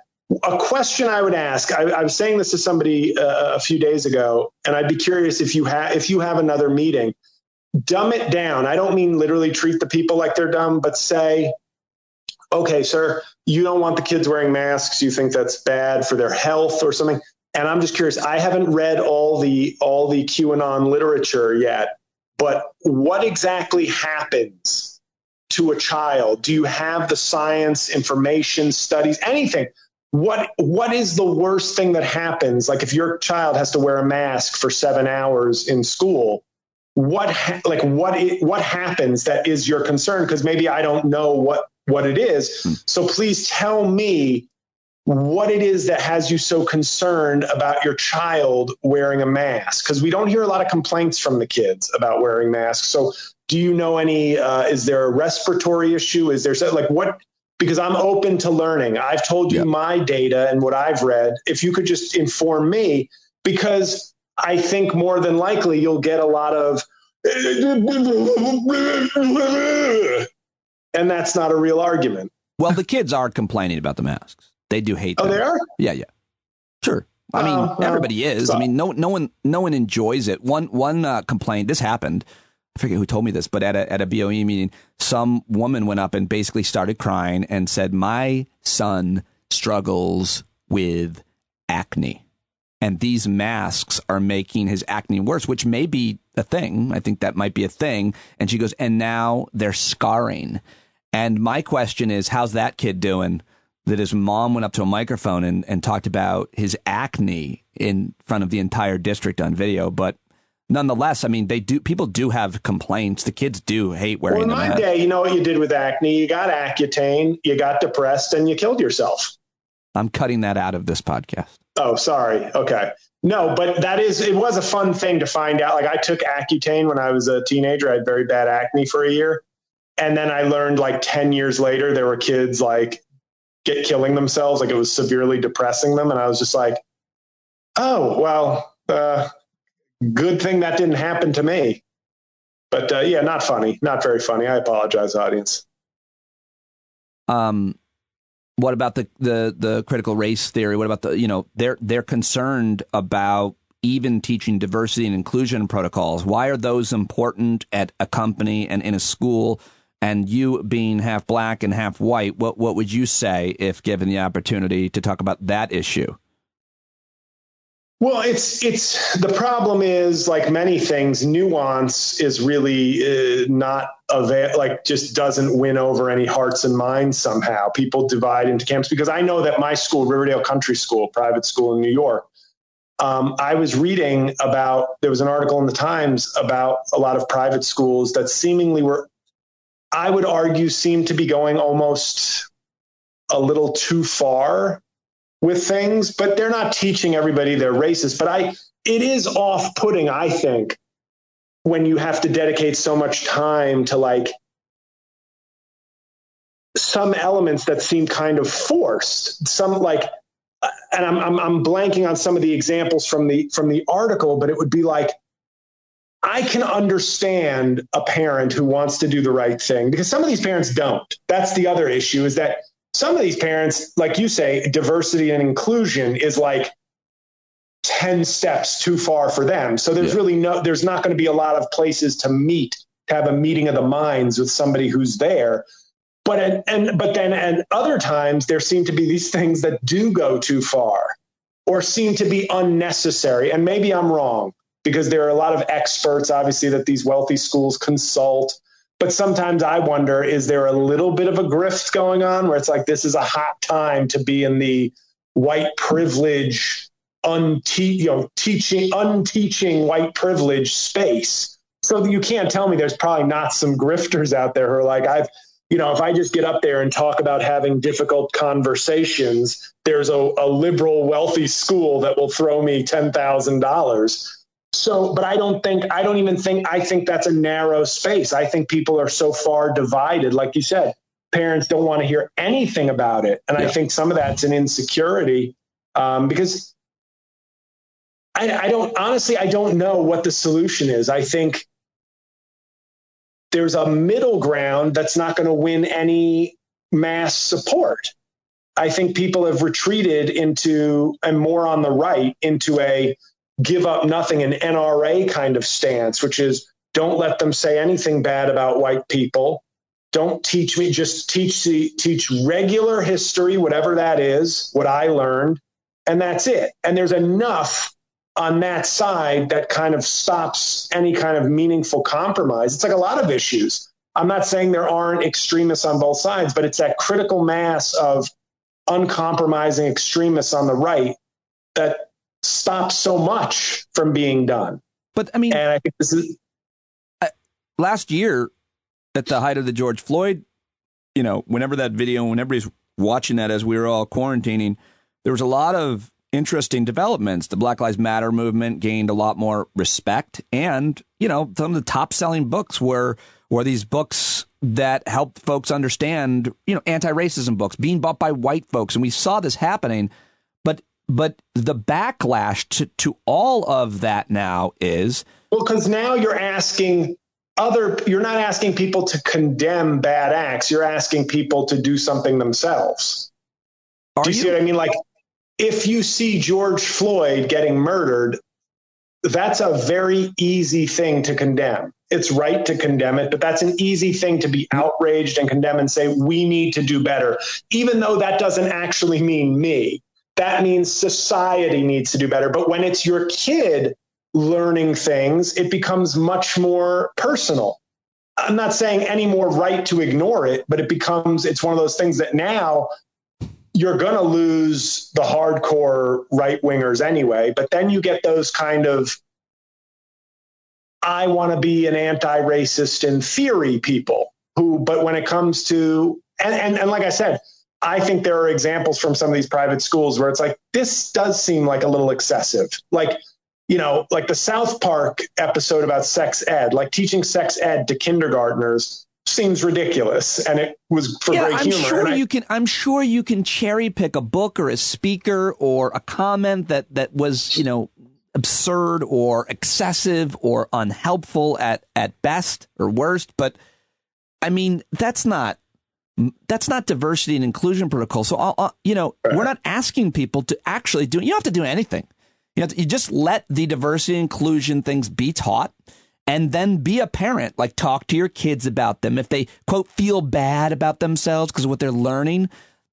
a question I would ask, I was saying this to somebody a few days ago, and I'd be curious if you have another meeting. Dumb it down. I don't mean literally treat the people like they're dumb, but say, okay, sir, you don't want the kids wearing masks. You think that's bad for their health or something. And I'm just curious. I haven't read all the QAnon literature yet, but what exactly happens to a child? Do you have the science, information, studies, anything? What is the worst thing that happens? Like if your child has to wear a mask for 7 hours in school, what happens that is your concern? Because maybe I don't know what it is. So please tell me what it is that has you so concerned about your child wearing a mask. Because we don't hear a lot of complaints from the kids about wearing masks. So do you know any, is there a respiratory issue? Is there what? Because I'm open to learning. I've told you my data and what I've read. If you could just inform me, because I think more than likely you'll get a lot of, and that's not a real argument. Well, the kids are complaining about the masks. They do hate them. Oh, they are? Yeah. Sure. I mean, everybody is. I mean, no one enjoys it. One complaint, this happened. I forget who told me this, but at a BOE meeting, some woman went up and basically started crying and said, my son struggles with acne. And these masks are making his acne worse, which may be a thing. I think that might be a thing. And she goes, and now they're scarring. And my question is, how's that kid doing that his mom went up to a microphone and talked about his acne in front of the entire district on video? But nonetheless, I mean, people do have complaints. The kids do hate wearing them. Well, in my day, you know what you did with acne? You got Accutane, you got depressed, and you killed yourself. I'm cutting that out of this podcast. Oh, sorry. Okay. No, but it was a fun thing to find out. Like, I took Accutane when I was a teenager. I had very bad acne for a year. And then I learned like 10 years later, there were kids like killing themselves. Like, it was severely depressing them. And I was just like, oh, well, good thing that didn't happen to me. But yeah, not funny. Not very funny. I apologize, audience. What about the critical race theory? What about they're concerned about even teaching diversity and inclusion protocols. Why are those important at a company and in a school? And you being half black and half white, what would you say if given the opportunity to talk about that issue? Well, it's the problem is, like many things, nuance is really not just doesn't win over any hearts and minds somehow. People divide into camps, because I know that my school, Riverdale Country School, private school in New York, I was reading about, there was an article in the Times about a lot of private schools that seemingly were, I would argue, seem to be going almost a little too far with things, but they're not teaching everybody they're racist. But it is off-putting, I think, when you have to dedicate so much time to like some elements that seem kind of forced. Some like, and I'm blanking on some of the examples from the article, but it would be like, I can understand a parent who wants to do the right thing, because some of these parents don't. That's the other issue, is that some of these parents, like you say, diversity and inclusion is like 10 steps too far for them. So there's there's not going to be a lot of places to have a meeting of the minds with somebody who's there. But then other times there seem to be these things that do go too far or seem to be unnecessary. And maybe I'm wrong, because there are a lot of experts, obviously, that these wealthy schools consult. But sometimes I wonder, is there a little bit of a grift going on where it's like, this is a hot time to be in the white privilege, unteaching white privilege space? So you can't tell me there's probably not some grifters out there who are like, if I just get up there and talk about having difficult conversations, there's a liberal, wealthy school that will throw me $10,000. So, but I think that's a narrow space. I think people are so far divided. Like you said, parents don't want to hear anything about it. And I think some of that's an insecurity, because I don't know what the solution is. I think there's a middle ground that's not going to win any mass support. I think people have retreated into, and more on the right, into a give up nothing, an NRA kind of stance, which is don't let them say anything bad about white people. Don't teach me, just teach regular history, whatever that is, what I learned, and that's it. And there's enough on that side that kind of stops any kind of meaningful compromise. It's like a lot of issues. I'm not saying there aren't extremists on both sides, but it's that critical mass of uncompromising extremists on the right that stops so much from being done. But I mean, and I think this is last year at the height of the George Floyd, whenever that video, when everybody's watching that as we were all quarantining, there was a lot of interesting developments. The Black Lives Matter movement gained a lot more respect. And, some of the top selling books were these books that helped folks understand, anti-racism books being bought by white folks. And we saw this happening. But the backlash to all of that now is, well, because now you're not asking people to condemn bad acts. You're asking people to do something themselves. Do you see what I mean? Like, if you see George Floyd getting murdered, that's a very easy thing to condemn. It's right to condemn it, but that's an easy thing to be outraged and condemn and say, we need to do better, even though that doesn't actually mean me. That means society needs to do better. But when it's your kid learning things, it becomes much more personal. I'm not saying any more right to ignore it, but it's one of those things that now you're going to lose the hardcore right wingers anyway. But then you get those kind of I want to be an anti-racist in theory people but when it comes to, and like I said, I think there are examples from some of these private schools where it's like, this does seem like a little excessive. Like, like the South Park episode about sex ed, like teaching sex ed to kindergartners seems ridiculous. And it was for great humor. I'm sure you can cherry pick a book or a speaker or a comment that was, absurd or excessive or unhelpful at best or worst. But I mean, that's not diversity and inclusion protocol. So, we're not asking people to actually do it. You don't have to do anything. You just let the diversity and inclusion things be taught, and then be a parent. Like, talk to your kids about them. If they, quote, feel bad about themselves because of what they're learning,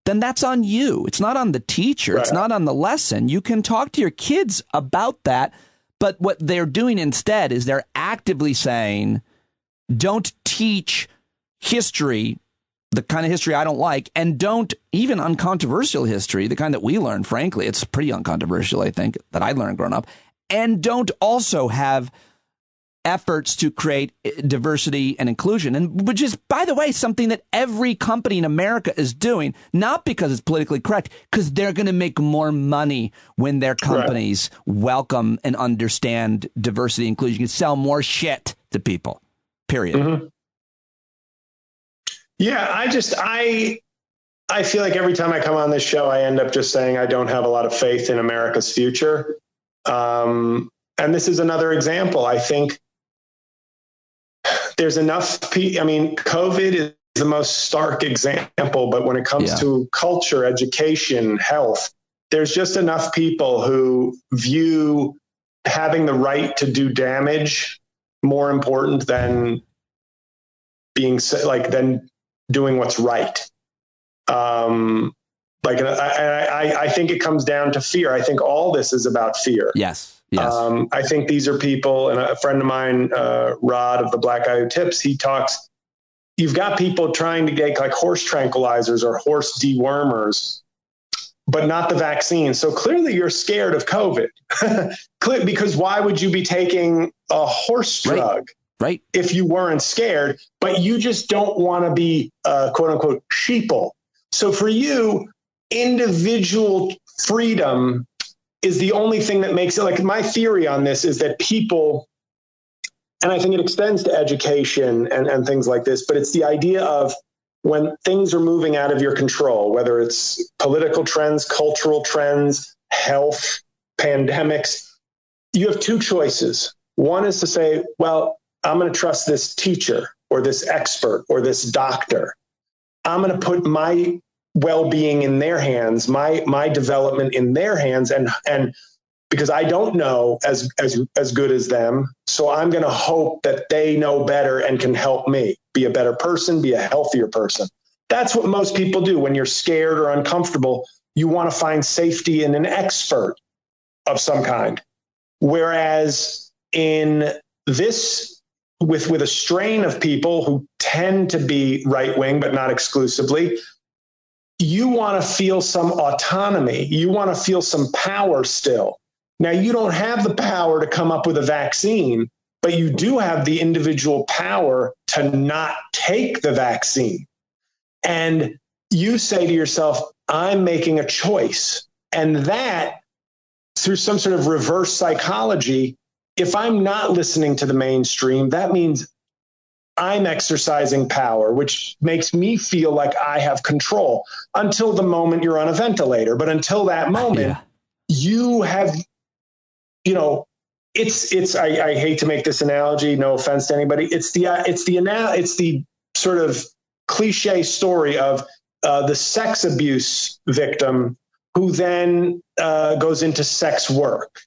then that's on you. It's not on the teacher. Right. It's not on the lesson. You can talk to your kids about that. But what they're doing instead is they're actively saying, don't teach history, the kind of history I don't like, and don't even uncontroversial history, the kind that we learn, frankly. It's pretty uncontroversial, I think, that I learned growing up. And don't also have efforts to create diversity and inclusion, and which is, by the way, something that every company in America is doing, not because it's politically correct, because they're going to make more money when their companies welcome and understand diversity and inclusion. You can sell more shit to people, period. Mm-hmm. Yeah, I feel like every time I come on this show, I end up just saying I don't have a lot of faith in America's future. And this is another example. I think there's enough. COVID is the most stark example, but when it comes to culture, education, health, there's just enough people who view having the right to do damage more important than than doing what's right. I think it comes down to fear. I think all this is about fear. Yes. I think these are people, and a friend of mine, Rod of the Black Guy Who Tips, he talks, you've got people trying to get like horse tranquilizers or horse dewormers, but not the vaccine. So clearly you're scared of COVID because why would you be taking a horse drug? Right. If you weren't scared, but you just don't want to be quote unquote sheeple. So for you, individual freedom is the only thing that makes it. Like, my theory on this is that people, and I think it extends to education and things like this, but it's the idea of when things are moving out of your control, whether it's political trends, cultural trends, health, pandemics, you have two choices. One is to say, well, I'm going to trust this teacher or this expert or this doctor. I'm going to put my well-being in their hands, my development in their hands, and because I don't know as good as them, so I'm going to hope that they know better and can help me be a better person, be a healthier person. That's what most people do when you're scared or uncomfortable. You want to find safety in an expert of some kind, whereas in this, with a strain of people who tend to be right-wing, but not exclusively, you want to feel some autonomy. You want to feel some power still. Now, you don't have the power to come up with a vaccine, but you do have the individual power to not take the vaccine. And you say to yourself, I'm making a choice. And that, through some sort of reverse psychology, if I'm not listening to the mainstream, that means I'm exercising power, which makes me feel like I have control until the moment you're on a ventilator. But until that moment, you have, I hate to make this analogy, no offense to anybody. It's the sort of cliche story of the sex abuse victim who then goes into sex work.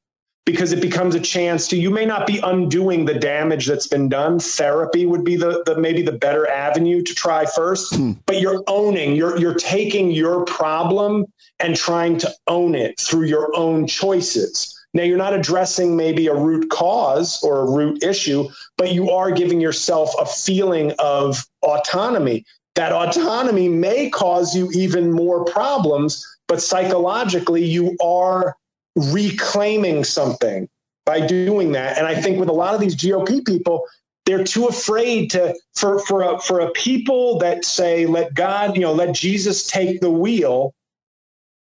Because it becomes a chance to, you may not be undoing the damage that's been done. Therapy would be maybe the better avenue to try first, but you're taking your problem and trying to own it through your own choices. Now, you're not addressing maybe a root cause or a root issue, but you are giving yourself a feeling of autonomy. That autonomy may cause you even more problems, but psychologically you are reclaiming something by doing that. And I think with a lot of these GOP people, they're too afraid for a people that say, let God, let Jesus take the wheel.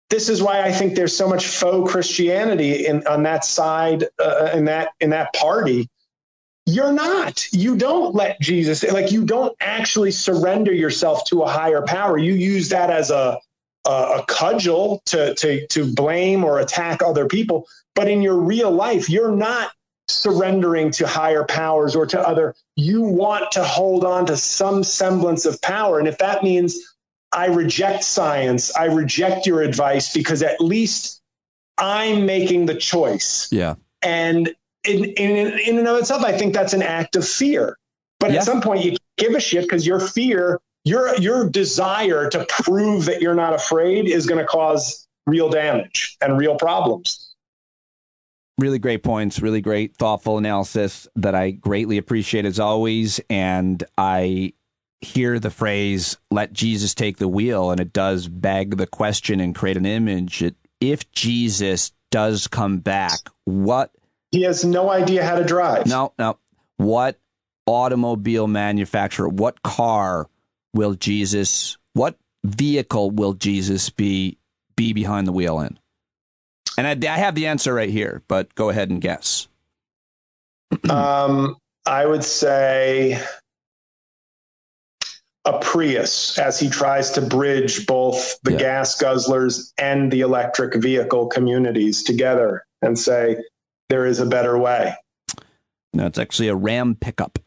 This is why I think there's so much faux Christianity on that side, in that party. You don't let Jesus, you don't actually surrender yourself to a higher power. You use that as a cudgel to blame or attack other people. But in your real life, you're not surrendering to higher powers or to other. You want to hold on to some semblance of power. And if that means I reject science, I reject your advice, because at least I'm making the choice. Yeah. And in and of itself, I think that's an act of fear. But at some point, you give a shit, because your fear, your desire to prove that you're not afraid is going to cause real damage and real problems. Really great points, really great, thoughtful analysis that I greatly appreciate as always. And I hear the phrase, let Jesus take the wheel, and it does beg the question and create an image. If Jesus does come back, what? He has no idea how to drive. No. What automobile manufacturer, what car will Jesus, what vehicle will Jesus be behind the wheel in? And I have the answer right here, but go ahead and guess. I would say a Prius, as he tries to bridge both the gas guzzlers and the electric vehicle communities together and say, there is a better way. No, it's actually a Ram pickup.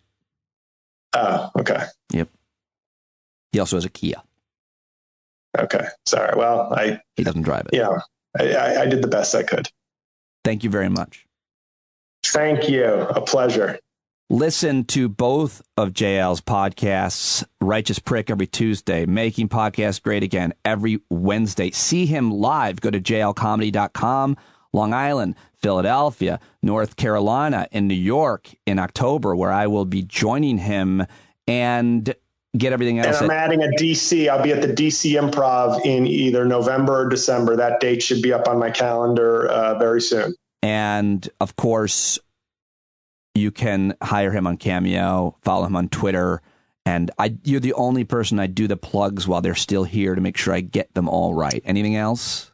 Oh, okay. Yep. He also has a Kia. Okay. Sorry. Well, he doesn't drive it. Yeah. I did the best I could. Thank you very much. Thank you. A pleasure. Listen to both of JL's podcasts, Righteous Prick every Tuesday, Making Podcasts Great Again every Wednesday. See him live. Go to jlcomedy.com, Long Island, Philadelphia, North Carolina, and New York in October, where I will be joining him and get everything else. And I'm adding a DC. I'll be at the DC Improv in either November or December. That date should be up on my calendar very soon. And of course, you can hire him on Cameo, follow him on Twitter. And you're the only person I do the plugs while they're still here to make sure I get them all right. Anything else?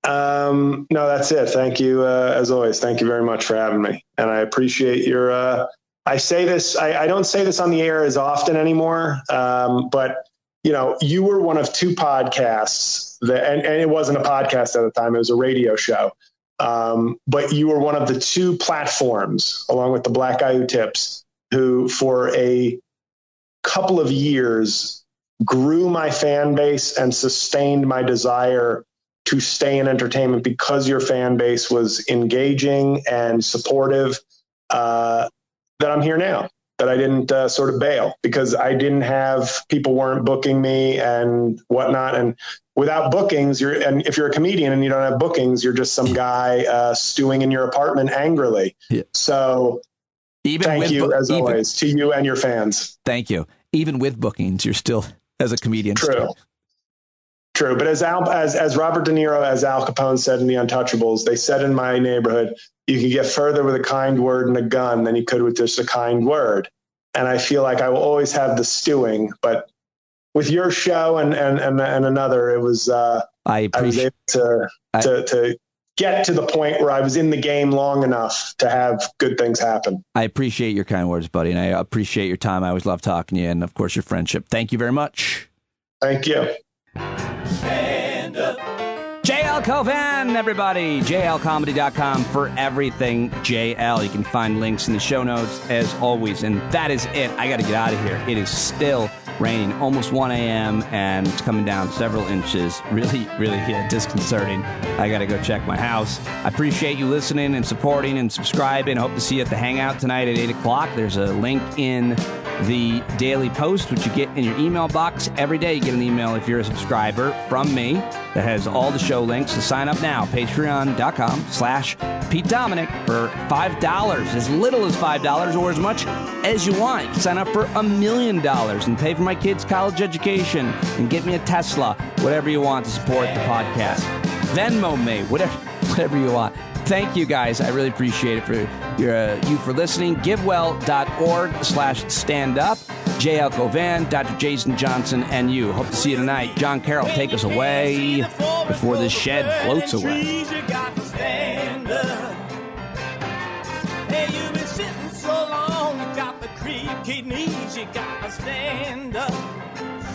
No, that's it. Thank you. As always, thank you very much for having me. And I appreciate your, I say this, I don't say this on the air as often anymore. But you were one of two podcasts and it wasn't a podcast at the time. It was a radio show. But you were one of the two platforms, along with the Black Guy Who Tips, who for a couple of years grew my fan base and sustained my desire to stay in entertainment, because your fan base was engaging and supportive, that I'm here now, that I didn't sort of bail, because I didn't have, people weren't booking me and whatnot. And without bookings, and if you're a comedian and you don't have bookings, you're just some guy stewing in your apartment angrily. Yeah. So thank you, as always, to you and your fans. Thank you. Even with bookings, you're still, as a comedian. True. But as Robert De Niro, as Al Capone said in The Untouchables, they said in my neighborhood, you can get further with a kind word and a gun than you could with just a kind word. And I feel like I will always have the stewing, but with your show and another, it was, I was able to get to the point where I was in the game long enough to have good things happen. I appreciate your kind words, buddy. And I appreciate your time. I always love talking to you. And of course, your friendship. Thank you very much. Thank you. Stand up. JL Cauvin, everybody. JLComedy.com for everything JL. You can find links in the show notes as always. And that is it. I got to get out of here. It is still raining, almost 1 a.m. and it's coming down several inches. Really disconcerting. I got to go check my house. I appreciate you listening and supporting and subscribing. Hope to see you at the Hangout tonight at 8 o'clock. There's a link in the Daily Post, which you get in your email box every day. You get an email if you're a subscriber from me that has all the show links. So sign up now, patreon.com/Pete Dominic for $5, as little as $5 or as much as you want. You can sign up for $1 million and pay for my kids' college education and get me a Tesla, whatever you want to support the podcast. Venmo me, whatever you want. Thank you, guys. I really appreciate it for you for listening. GiveWell.org/standup. J.L. Cauvin, Dr. Jason Johnson, and you. Hope to see you tonight. John Carroll, take us away before this shed floats away. Hey, you've been sitting so long, you got the creaky knees, you got to stand up.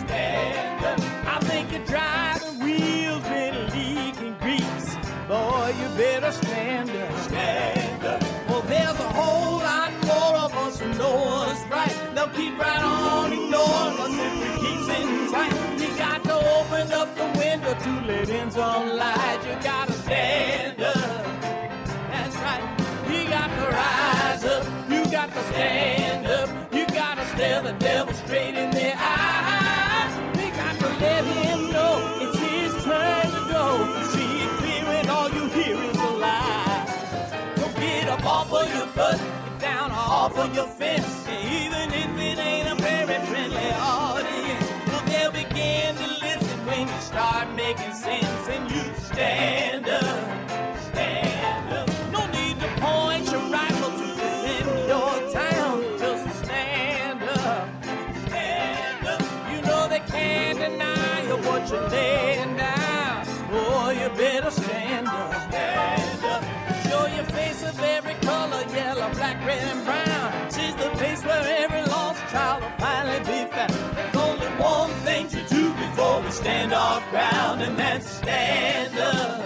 Stand up. I think you're driving wheels been leaking grease. Boy, you better stand up. Stand up. Well, there's a whole lot more of us who know what's right. They'll keep right on ignoring us if we keep sitting tight. You got to open up the window to let in some light. You got to stand up. That's right. You got to rise up. You got to stand up. You got to stare the devil straight in the eye. We got to let him know it's his turn to go. See it clear when all you hear is a lie. Don't get up off of your butt, get down off of your fence. Even if it ain't a very friendly audience, well, they'll begin to listen when you start making sense. And you stand up, stand up. No need to point your rifle to defend your town. Just stand up, stand up. You know they can't deny you what you're laying down. Boy, you better stand up, stand up. Show your face of every color, yellow, black, red, and brown. She's the place where every lost child will finally be found. There's only one thing to do before we stand our ground, and that's stand up,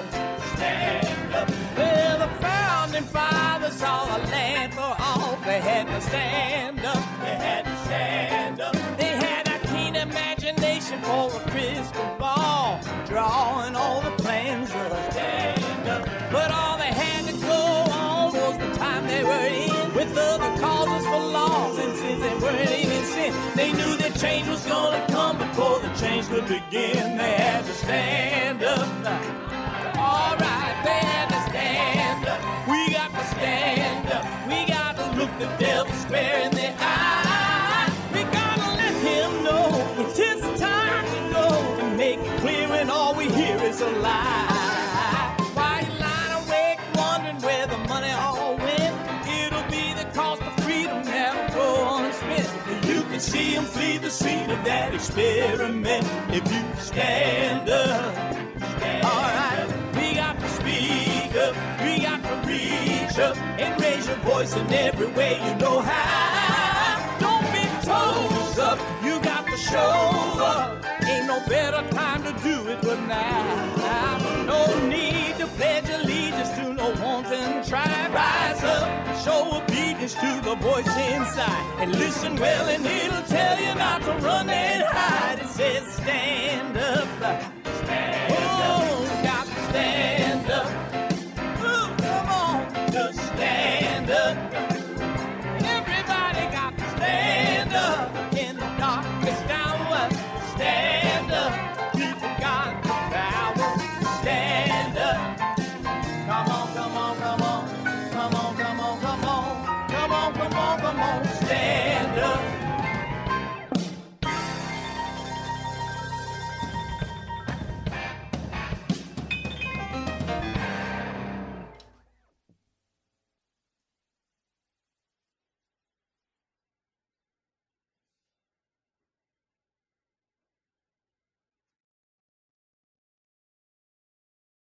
stand up. Well, the founding fathers saw a land for all. They had to stand up, they had to stand up. They had a keen imagination for a crystal ball, drawing all the plans of a stand up. But all they had to go on was the time they were in, with other causes for laws, and since they weren't even sin, they knew that change was gonna come before the change could begin. They had to stand up. All right, they had to stand up. We got to stand up. We got to look the devil square in the eye. We gotta let him know it's his time to go, and make it clear when all we hear is a lie. Why you lying awake wondering where the money all went? It'll be the cost of freedom that'll go unspent. You can see him flee the scene of that experiment if you stand up. All right, we got to speak up. We got to reach up and raise your voice in every way you know how. Don't be toes up. You got to show up. Ain't no better time to do it but now. No need to pledge allegiance to no wanton tribe. Rise up, show obedience to the voice inside, and listen well, and it'll tell you not to run and hide. It says stand